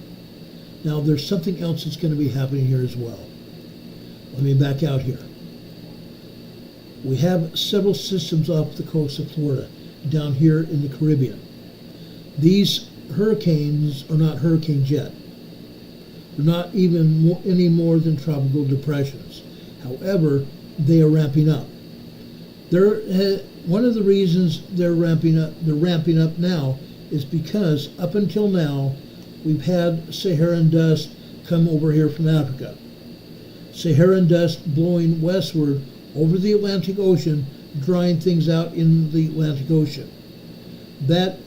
Now, there's something else that's going to be happening here as well. Let me back out here. We have several systems off the coast of Florida, down here in the Caribbean. These hurricanes are not hurricanes yet. They're not even any more than tropical depressions. However, they are ramping up. One of the reasons they're ramping up now is because up until now, we've had Saharan dust come over here from Africa. Saharan dust blowing westward over the Atlantic Ocean, drying things out in the Atlantic Ocean. That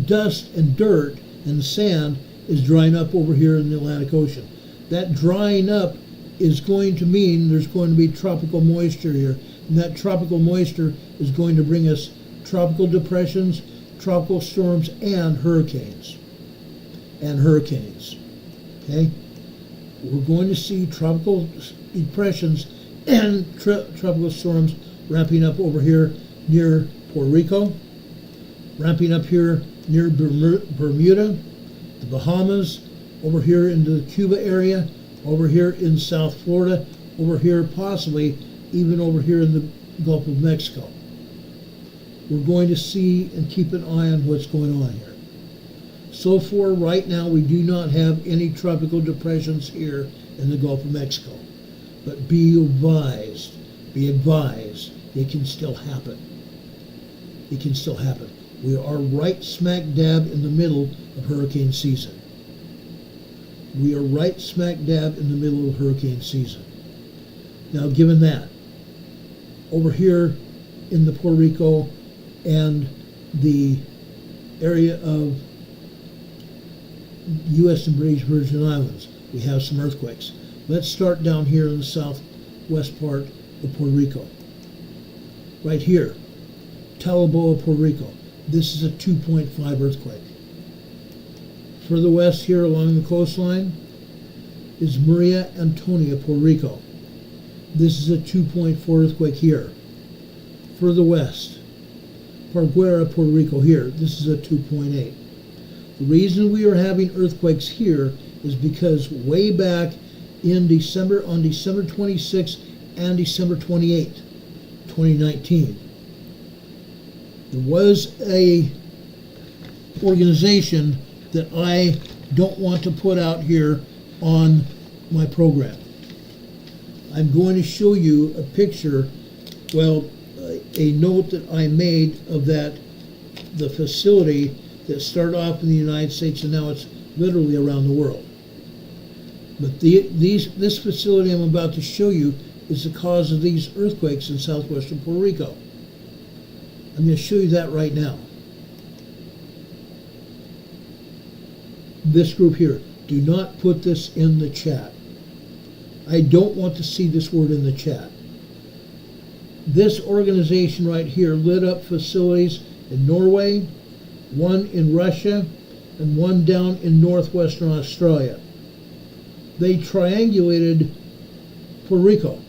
dust and dirt and sand is drying up over here in the Atlantic Ocean. That drying up is going to mean there's going to be tropical moisture here, and that tropical moisture is going to bring us tropical depressions, tropical storms, and hurricanes. Okay? We're going to see tropical depressions and tropical storms ramping up over here near Puerto Rico, ramping up here near Bermuda, the Bahamas, over here into the Cuba area, over here in South Florida, over here possibly even over here in the Gulf of Mexico. We're going to see and keep an eye on what's going on here. So far, right now, we do not have any tropical depressions here in the Gulf of Mexico. But be advised, it can still happen. It can still happen. We are right smack dab in the middle of hurricane season. We are right smack dab in the middle of hurricane season. Now, given that, over here in the Puerto Rico and the area of U.S. and British Virgin Islands, we have some earthquakes. Let's start down here in the southwest part of Puerto Rico. Right here, Taliboa, Puerto Rico. This is a 2.5 earthquake. Further west here along the coastline is Maria Antonia, Puerto Rico. This is a 2.4 earthquake here. Further west, Parguera, Puerto Rico here. This is a 2.8. The reason we are having earthquakes here is because way back in December, on December 26th and December 28th, 2019, there was a organization that I don't want to put out here on my program. I'm going to show you a picture, well, a note that I made of the facility that started off in the United States and now it's literally around the world. But this facility I'm about to show you is the cause of these earthquakes in southwestern Puerto Rico. I'm going to show you that right now. This group here, do not put this in the chat. I don't want to see this word in the chat. This organization right here lit up facilities in Norway, one in Russia, and one down in northwestern Australia. They triangulated Puerto Rico.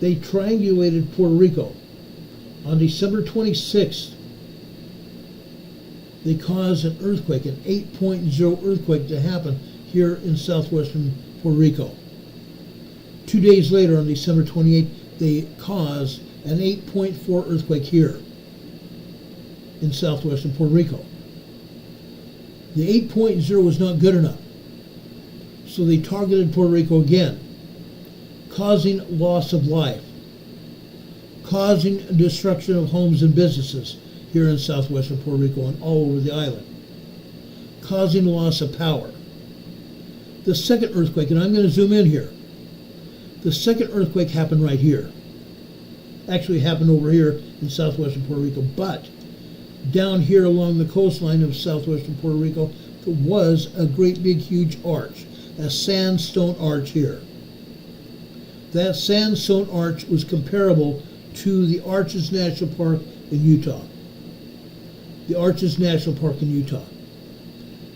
They triangulated Puerto Rico. On December 26th, they caused an earthquake, an 8.0 earthquake to happen here in southwestern Puerto Rico. 2 days later, on December 28th, they caused an 8.4 earthquake here in southwestern Puerto Rico. The 8.0 was not good enough, so they targeted Puerto Rico again, causing loss of life, causing destruction of homes and businesses here in southwestern Puerto Rico and all over the island, causing loss of power. The second earthquake, and I'm going to zoom in here, the second earthquake happened right here. Actually happened over here in southwestern Puerto Rico, but down here along the coastline of southwestern Puerto Rico, there was a great big huge arch, a sandstone arch here. That sandstone arch was comparable to the Arches National Park in Utah. The Arches National Park in Utah.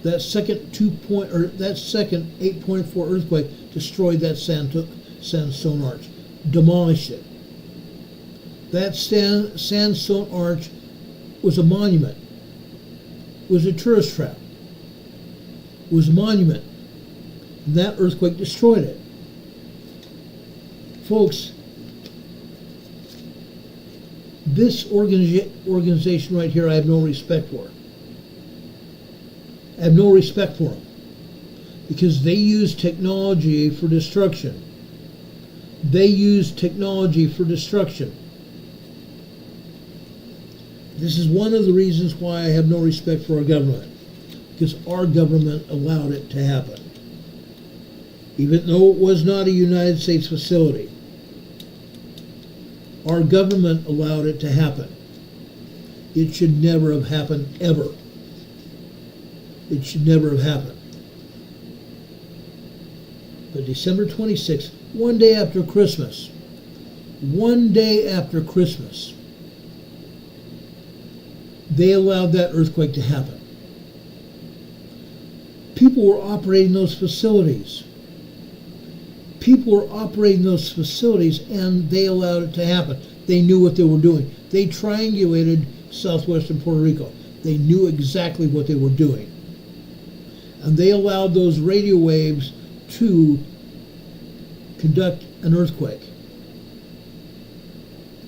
That second 8.4 earthquake destroyed that sandstone arch, demolished it. That sandstone arch was a monument, was a tourist trap, was a monument. And that earthquake destroyed it. Folks, this organization right here, I have no respect for. I have no respect for them because they use technology for destruction. They use technology for destruction. This is one of the reasons why I have no respect for our government, because our government allowed it to happen. Even though it was not a United States facility, our government allowed it to happen. It should never have happened, ever. It should never have happened. But December 26th, one day after Christmas, they allowed that earthquake to happen. People were operating those facilities. And they allowed it to happen. They knew what they were doing. They triangulated southwestern Puerto Rico. They knew exactly what they were doing. And they allowed those radio waves to conduct an earthquake,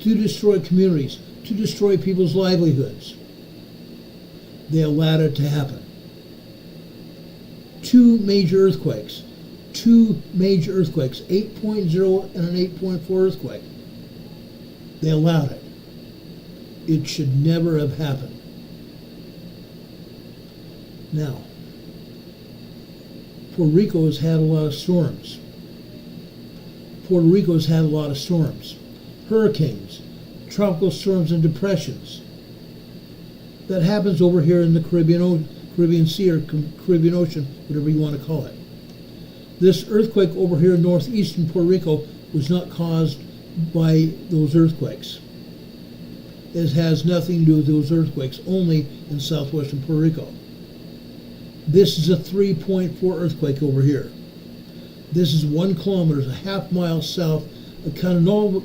to destroy communities, to destroy people's livelihoods. They allowed it to happen. Two major earthquakes, 8.0 and an 8.4 earthquake. They allowed it. It should never have happened. Now, Puerto Rico has had a lot of storms. Puerto Rico has had a lot of storms. Hurricanes, tropical storms and depressions. That happens over here in the Caribbean Sea or Caribbean Ocean, whatever you want to call it. This earthquake over here in northeastern Puerto Rico was not caused by those earthquakes. It has nothing to do with those earthquakes, only in southwestern Puerto Rico. This is a 3.4 earthquake over here. This is 1 kilometer, a half mile south of Cano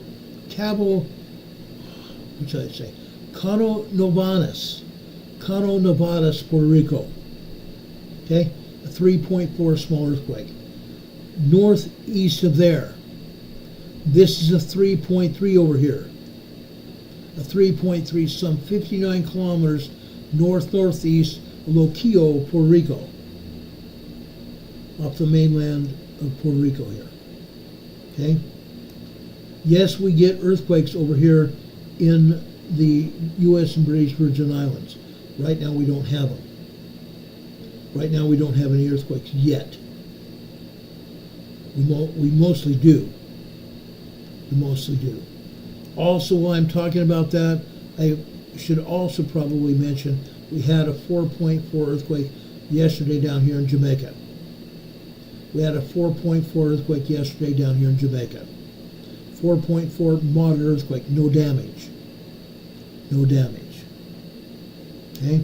Novadas, Puerto Rico. Okay, a 3.4 small earthquake. Northeast of there, this is a 3.3 over here. A 3.3, some 59 kilometers northeast of Loquillo, Puerto Rico, off the mainland of Puerto Rico here. Okay? Yes, we get earthquakes over here in the U.S. and British Virgin Islands. Right now we don't have them. Right now we don't have any earthquakes yet. We mostly do. We mostly do. Also, while I'm talking about that, I should also probably mention we had a 4.4 earthquake yesterday down here in Jamaica. We had a 4.4 earthquake yesterday down here in Jamaica. 4.4 moderate earthquake, no damage. No damage. Okay?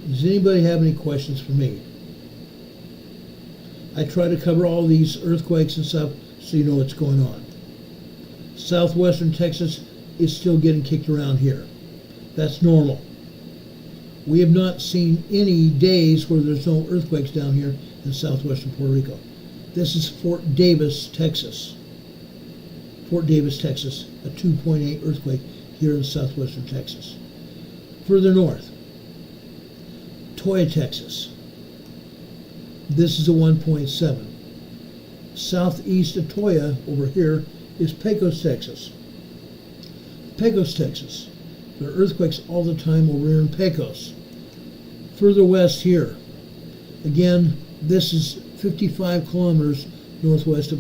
Does anybody have any questions for me? I try to cover all these earthquakes and stuff so you know what's going on. Southwestern Texas is still getting kicked around here. That's normal. We have not seen any days where there's no earthquakes down here in southwestern Puerto Rico. This is Fort Davis, Texas. Fort Davis, Texas, a 2.8 earthquake here in southwestern Texas. Further north, Toya, Texas. This is a 1.7. Southeast of Toya, over here, is Pecos, Texas. Pecos, Texas. There are earthquakes all the time over here in Pecos. Further west here, again, this is 55 kilometers northwest of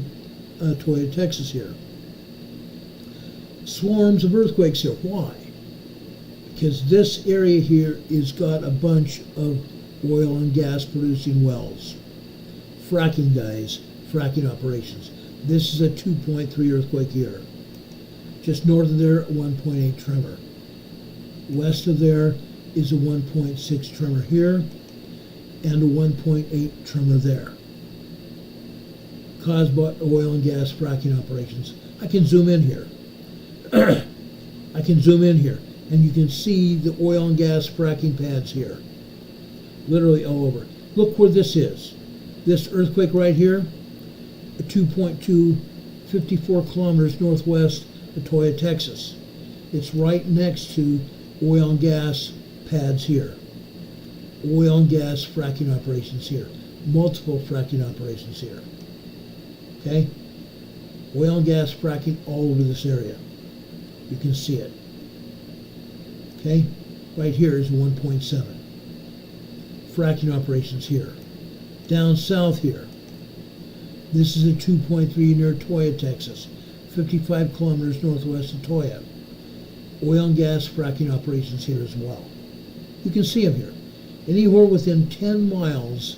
Toya, Texas here. Swarms of earthquakes here. Why? Because this area here has got a bunch of oil and gas producing wells. Fracking guys, fracking operations. This is a 2.3 earthquake here. Just north of there, a 1.8 tremor. West of there is a 1.6 tremor here and a 1.8 tremor there. Caused by oil and gas fracking operations. I can zoom in here. I can zoom in here and you can see the oil and gas fracking pads here. Literally all over. Look where this is. This earthquake right here, a 2.2, 54 kilometers northwest of Toya, Texas. It's right next to oil and gas pads here. Oil and gas fracking operations here. Multiple fracking operations here. Okay? Oil and gas fracking all over this area. You can see it. Okay? Right here is 1.7. Fracking operations here. Down south here, this is a 2.3 near Toya, Texas, 55 kilometers northwest of Toya. Oil and gas fracking operations here as well. You can see them here. Anywhere within 10 miles,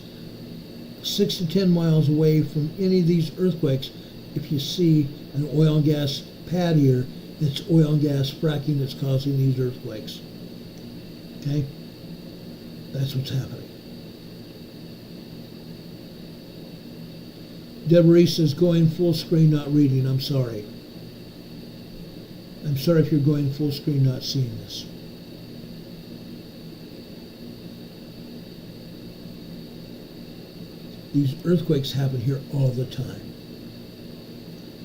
6 to 10 miles away from any of these earthquakes, if you see an oil and gas pad here, it's oil and gas fracking that's causing these earthquakes. Okay? That's what's happening. Deborah says going full screen, not reading. I'm sorry. I'm sorry if you're going full screen, not seeing this. These earthquakes happen here all the time.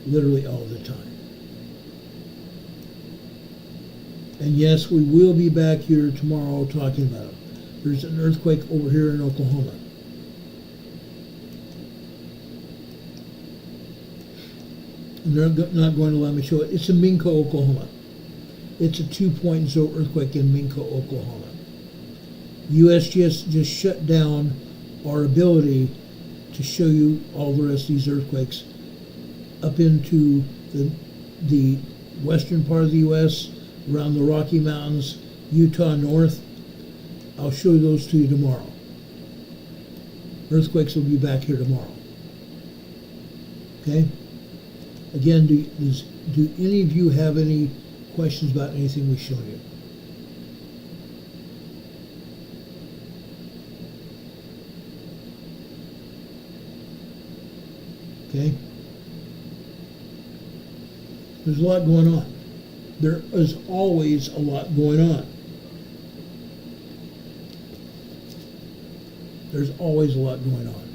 Literally all the time. And yes, we will be back here tomorrow talking about it. There's an earthquake over here in Oklahoma. And they're not going to let me show it. It's in Minco, Oklahoma. It's a 2.0 earthquake in Minco, Oklahoma. USGS just shut down our ability to show you all the rest of these earthquakes up into the western part of the U.S., around the Rocky Mountains, Utah north. I'll show those to you tomorrow. Earthquakes will be back here tomorrow. Okay? Again, do any of you have any questions about anything we showed you? Okay? There's a lot going on. There is always a lot going on. There's always a lot going on.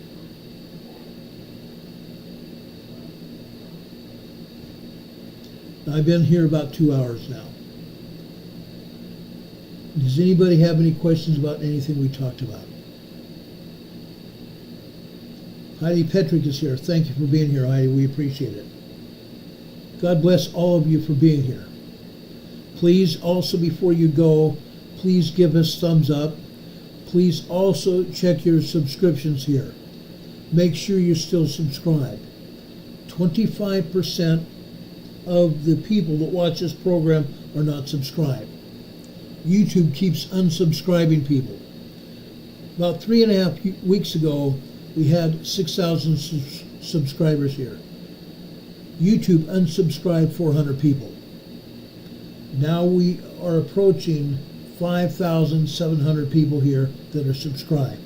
I've been here about 2 hours now. Does anybody have any questions about anything we talked about? Heidi Petrick is here. Thank you for being here, Heidi. We appreciate it. God bless all of you for being here. Please also, before you go, please give us thumbs up. Please also check your subscriptions here. Make sure you're still subscribed. 25% of the people that watch this program are not subscribed. YouTube keeps unsubscribing people. About 3.5 weeks ago, we had 6,000 subscribers here. YouTube unsubscribed 400 people. Now we are approaching 5,700 people here that are subscribed.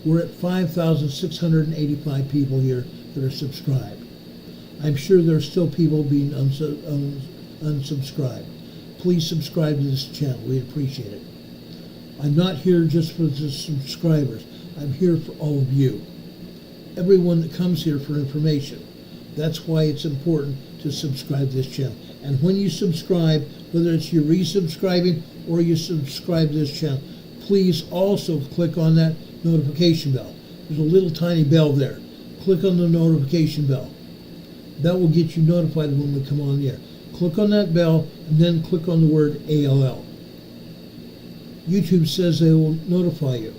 We're at 5,685 people here that are subscribed. I'm sure there are still people being unsubscribed. Please subscribe to this channel. We appreciate it. I'm not here just for the subscribers. I'm here for all of you. Everyone that comes here for information. That's why it's important to subscribe to this channel. And when you subscribe, whether it's you resubscribing or you subscribe to this channel, please also click on that notification bell. There's a little tiny bell there. Click on the notification bell. That will get you notified when we come on the air. Click on that bell and then click on the word ALL. YouTube says they will notify you.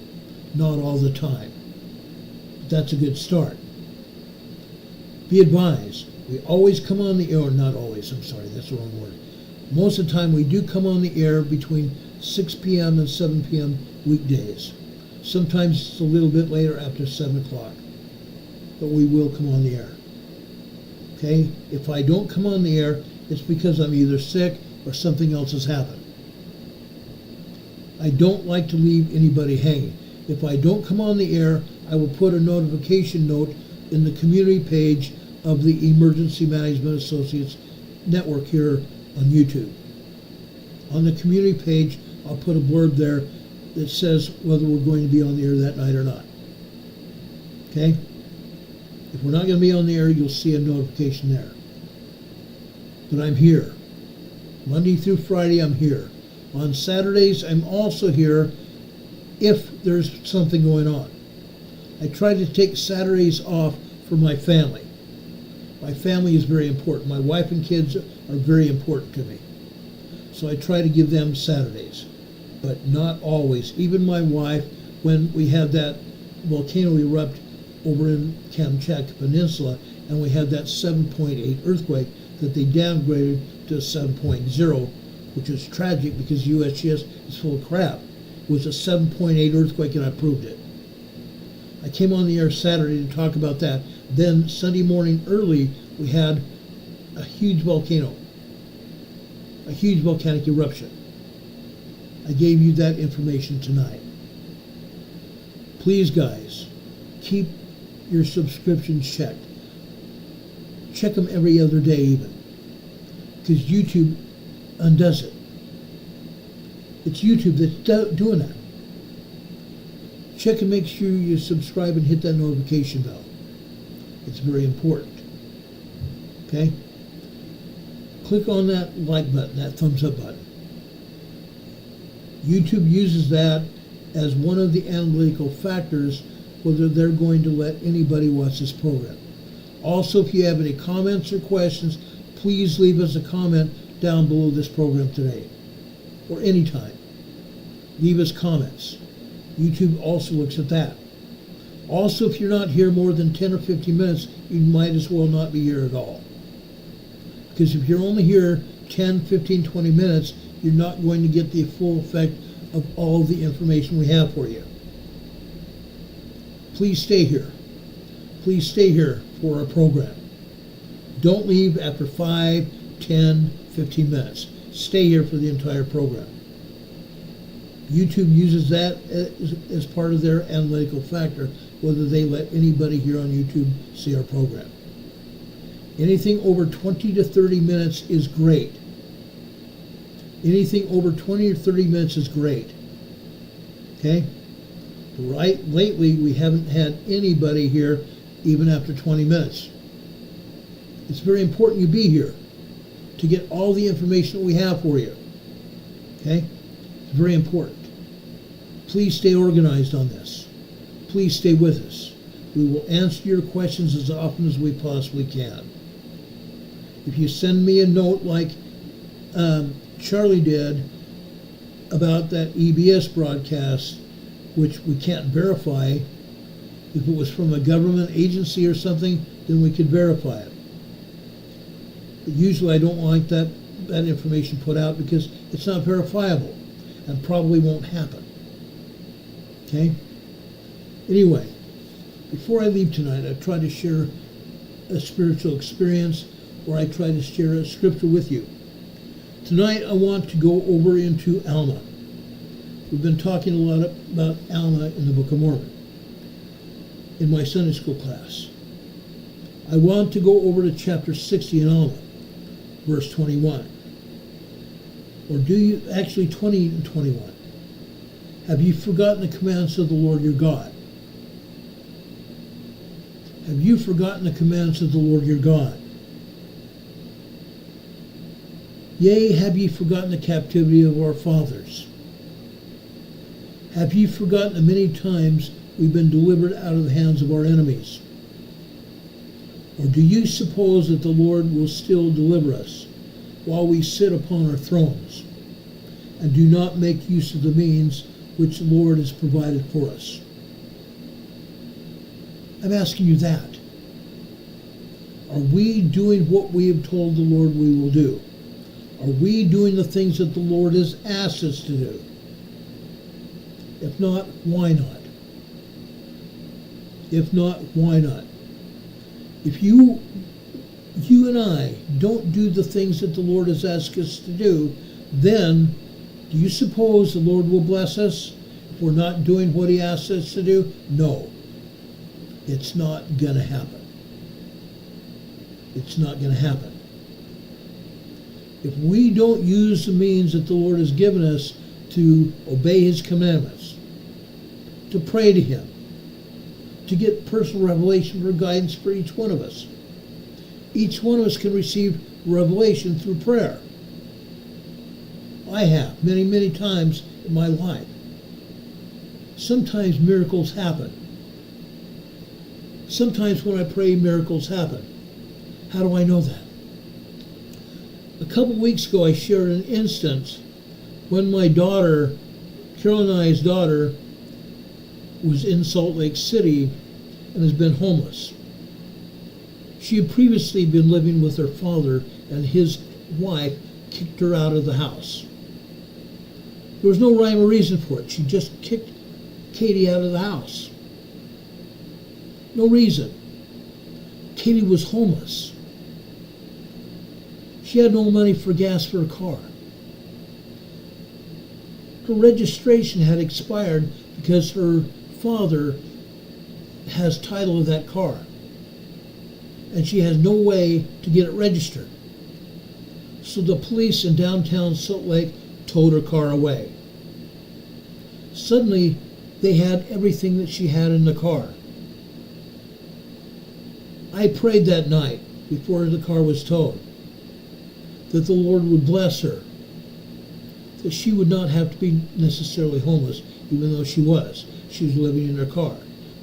Not all the time. But that's a good start. Be advised, we always come on the air, or not always, I'm sorry, that's the wrong word. Most of the time we do come on the air between 6 p.m. and 7 p.m. weekdays. Sometimes it's a little bit later after 7 o'clock. But we will come on the air. Okay? If I don't come on the air, it's because I'm either sick or something else has happened. I don't like to leave anybody hanging. If I don't come on the air, I will put a notification note in the community page of the Emergency Management Associates network here on YouTube. On the community page, I'll put a blurb there that says whether we're going to be on the air that night or not. Okay? If we're not going to be on the air, you'll see a notification there. But I'm here. Monday through Friday, I'm here. On Saturdays, I'm also here if there's something going on. I try to take Saturdays off for my family. My family is very important. My wife and kids are very important to me. So I try to give them Saturdays, but not always. Even my wife, when we had that volcano erupt over in Kamchatka Peninsula, and we had that 7.8 earthquake that they downgraded to 7.0, which is tragic because USGS is full of crap. It was a 7.8 earthquake and I proved it. I came on the air Saturday to talk about that. Then Sunday morning early, we had a huge volcano, a huge volcanic eruption. I gave you that information tonight. Please, guys, keep your subscriptions checked. Check them every other day even, because YouTube undoes it. It's YouTube that's doing that. Check and make sure you subscribe and hit that notification bell. It's very important. Okay? Click on that like button, that thumbs up button. YouTube uses that as one of the analytical factors whether they're going to let anybody watch this program. Also, if you have any comments or questions, please leave us a comment down below this program today or anytime. Leave us comments. YouTube also looks at that. Also, if you're not here more than 10 or 15 minutes, you might as well not be here at all. Because if you're only here 10, 15, 20 minutes, you're not going to get the full effect of all the information we have for you. Please stay here. Please stay here for our program. Don't leave after 5, 10, 15 minutes. Stay here for the entire program. YouTube uses that as part of their analytical factor, whether they let anybody here on YouTube see our program. Anything over 20 to 30 minutes is great. Anything over 20 or 30 minutes is great. Okay? Right, lately we haven't had anybody here even after 20 minutes. It's very important you be here to get all the information that we have for you. Okay? It's very important. Please stay organized on this. Please stay with us. We will answer your questions as often as we possibly can. If you send me a note like Charlie did about that EBS broadcast, which we can't verify, if it was from a government agency or something, then we could verify it. But usually I don't like that information put out because it's not verifiable and probably won't happen. Okay? Anyway, before I leave tonight, I try to share a spiritual experience, or I try to share a scripture with you. Tonight I want to go over into Alma. We've been talking a lot about Alma in the Book of Mormon in my Sunday school class. I want to go over to chapter 60 in Alma, verse 21. Or do you, actually 20 and 21. Have you forgotten the commands of the Lord your God? Have you forgotten the commands of the Lord your God? Yea, have ye forgotten the captivity of our fathers? Have ye forgotten the many times we've been delivered out of the hands of our enemies? Or do you suppose that the Lord will still deliver us while we sit upon our thrones and do not make use of the means which the Lord has provided for us? I'm asking you that. Are we doing what we have told the Lord we will do? Are we doing the things that the Lord has asked us to do? If not, why not? If not, why not? If you and I don't do the things that the Lord has asked us to do, then do you suppose the Lord will bless us if we're not doing what he asks us to do? No. It's not going to happen. It's not going to happen. If we don't use the means that the Lord has given us to obey his commandments, to pray to him, to get personal revelation for guidance for each one of us. Each one of us can receive revelation through prayer. I have many, many times in my life. Sometimes miracles happen. Sometimes when I pray, miracles happen. How do I know that? A couple weeks ago, I shared an instance when my daughter, Carol and I's daughter, was in Salt Lake City and has been homeless. She had previously been living with her father, and his wife kicked her out of the house. There was no rhyme or reason for it. She just kicked Katie out of the house. No reason. Katie was homeless. She had no money for gas for her car. Her registration had expired because her father has title of that car, and she has no way to get it registered. So the police in downtown Salt Lake towed her car away. Suddenly, they had everything that she had in the car. I prayed that night before the car was towed that the Lord would bless her, that she would not have to be necessarily homeless, even though she was. She was living in her car.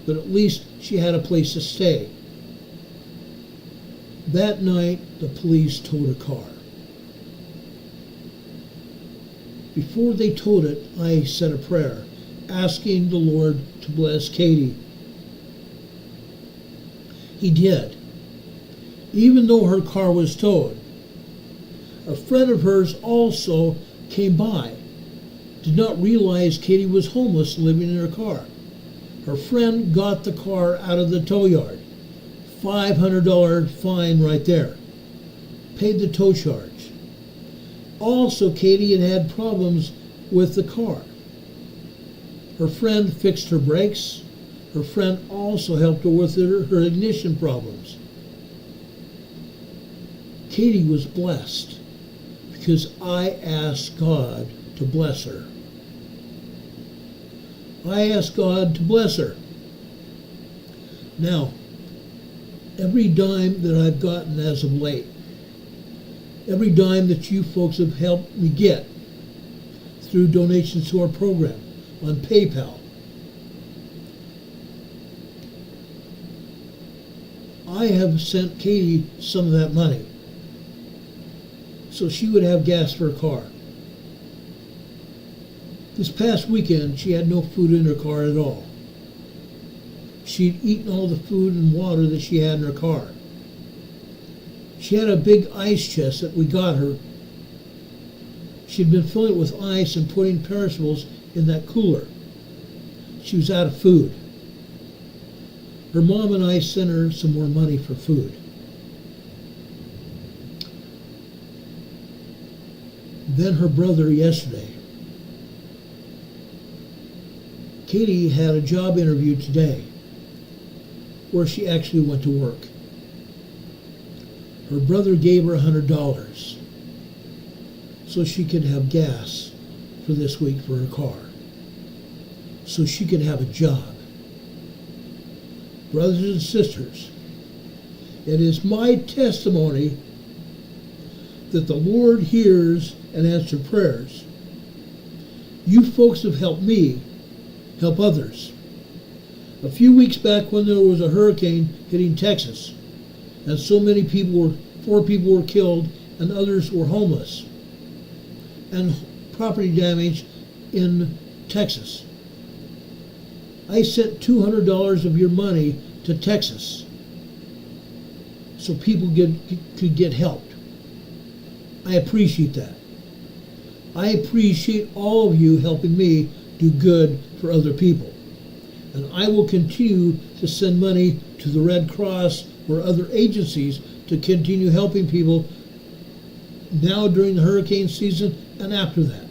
But at least she had a place to stay. That night, the police towed her car. Before they towed it, I said a prayer, asking the Lord to bless Katie. He did. Even though her car was towed, a friend of hers also came by, did not realize Katie was homeless and living in her car. Her friend got the car out of the tow yard. $500 fine right there. Paid the tow charge. Also, Katie had problems with the car. Her friend fixed her brakes. Her friend also helped her with her ignition problems. Katie was blessed because I asked God to bless her. I asked God to bless her. Now, every dime that I've gotten as of late, every dime that you folks have helped me get through donations to our program on PayPal, I have sent Katie some of that money so she would have gas for her car. This past weekend, she had no food in her car at all. She'd eaten all the food and water that she had in her car. She had a big ice chest that we got her. She'd been filling it with ice and putting perishables in that cooler. She was out of food. Her mom and I sent her some more money for food. Then her brother yesterday. Katie had a job interview today where she actually went to work. Her brother gave her $100 so she could have gas for this week for her car, so she could have a job. Brothers and sisters, it is my testimony that the Lord hears and answers prayers. You folks have helped me help others. A few weeks back when there was a hurricane hitting Texas, and so many people 4 people were killed and others were homeless, and property damage in Texas, I sent $200 of your money to Texas so people could get helped. I appreciate that. I appreciate all of you helping me do good for other people. And I will continue to send money to the Red Cross or other agencies to continue helping people now during the hurricane season and after that.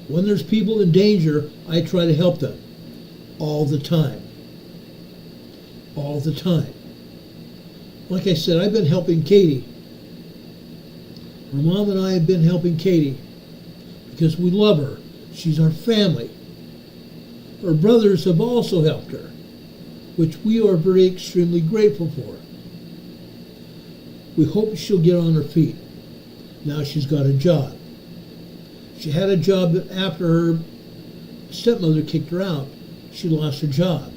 When there's people in danger, I try to help them all the time. All the time. Like I said, I've been helping Katie. Her mom and I have been helping Katie because we love her. She's our family. Her brothers have also helped her, which we are very extremely grateful for. We hope she'll get on her feet. Now she's got a job. She had a job that after her stepmother kicked her out, she lost her job.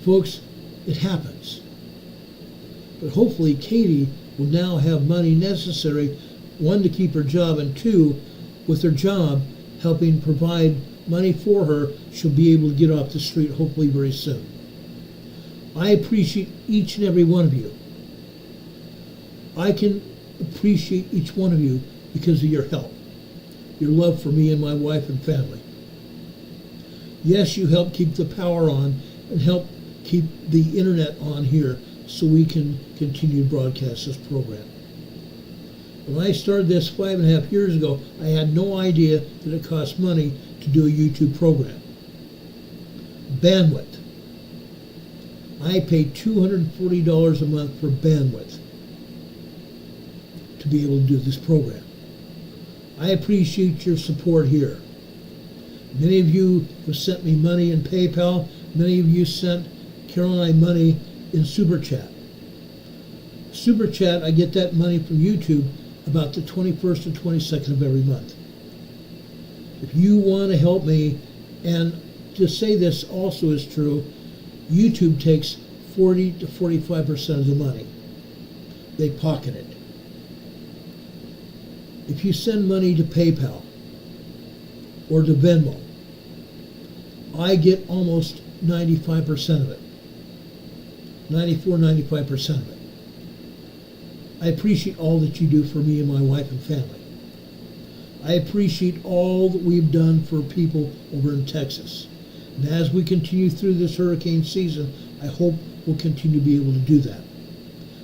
Folks, it happens. But hopefully Katie will now have money necessary, 1, to keep her job, and 2, with her job helping provide money for her, she'll be able to get off the street hopefully very soon. I appreciate each and every one of you. I can appreciate each one of you because of your help, your love for me and my wife and family. Yes, you help keep the power on and help keep the internet on here so we can continue to broadcast this program. When I started this 5.5 years ago, I had no idea that it cost money to do a YouTube program. Bandwidth. I pay $240 a month for bandwidth to be able to do this program. I appreciate your support here. Many of you have sent me money in PayPal. Many of you sent Carol and I money in Super Chat. Super Chat, I get that money from YouTube about the 21st and 22nd of every month. If you want to help me, and to say this also is true, YouTube takes 40 to 45% of the money. They pocket it. If you send money to PayPal or to Venmo, I get almost 95% of it. 95% of it. I appreciate all that you do for me and my wife and family. I appreciate all that we've done for people over in Texas. And as we continue through this hurricane season, I hope we'll continue to be able to do that,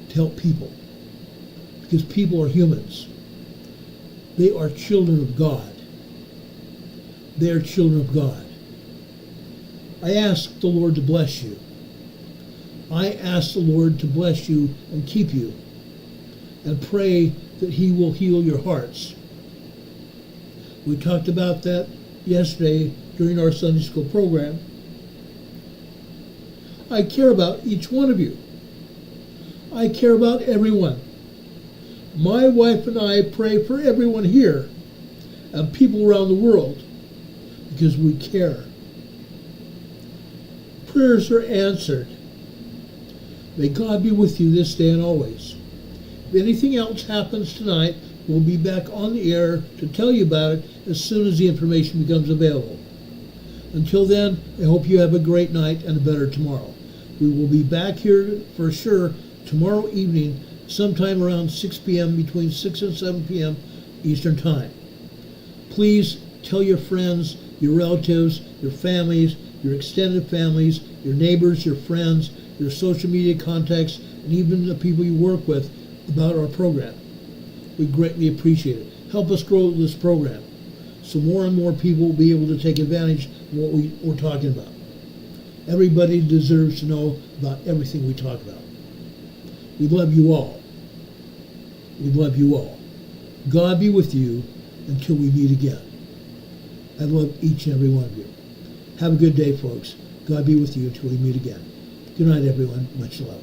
to help people. Because people are humans. They are children of God. They are children of God. I ask the Lord to bless you. I ask the Lord to bless you and keep you, and pray that He will heal your hearts. We talked about that yesterday during our Sunday school program. I care about each one of you. I care about everyone. My wife and I pray for everyone here and people around the world because we care. Prayers are answered. May God be with you this day and always. If anything else happens tonight, we'll be back on the air to tell you about it as soon as the information becomes available. Until then, I hope you have a great night and a better tomorrow. We will be back here for sure tomorrow evening, sometime around 6 p.m., between 6 and 7 p.m. Eastern Time. Please tell your friends, your relatives, your families, your extended families, your neighbors, your friends, your social media contacts, and even the people you work with about our program. We greatly appreciate it. Help us grow this program so more and more people will be able to take advantage of what we're talking about. Everybody deserves to know about everything we talk about. We love you all. We love you all. God be with you until we meet again. I love each and every one of you. Have a good day, folks. God be with you until we meet again. Good night, everyone. Much love.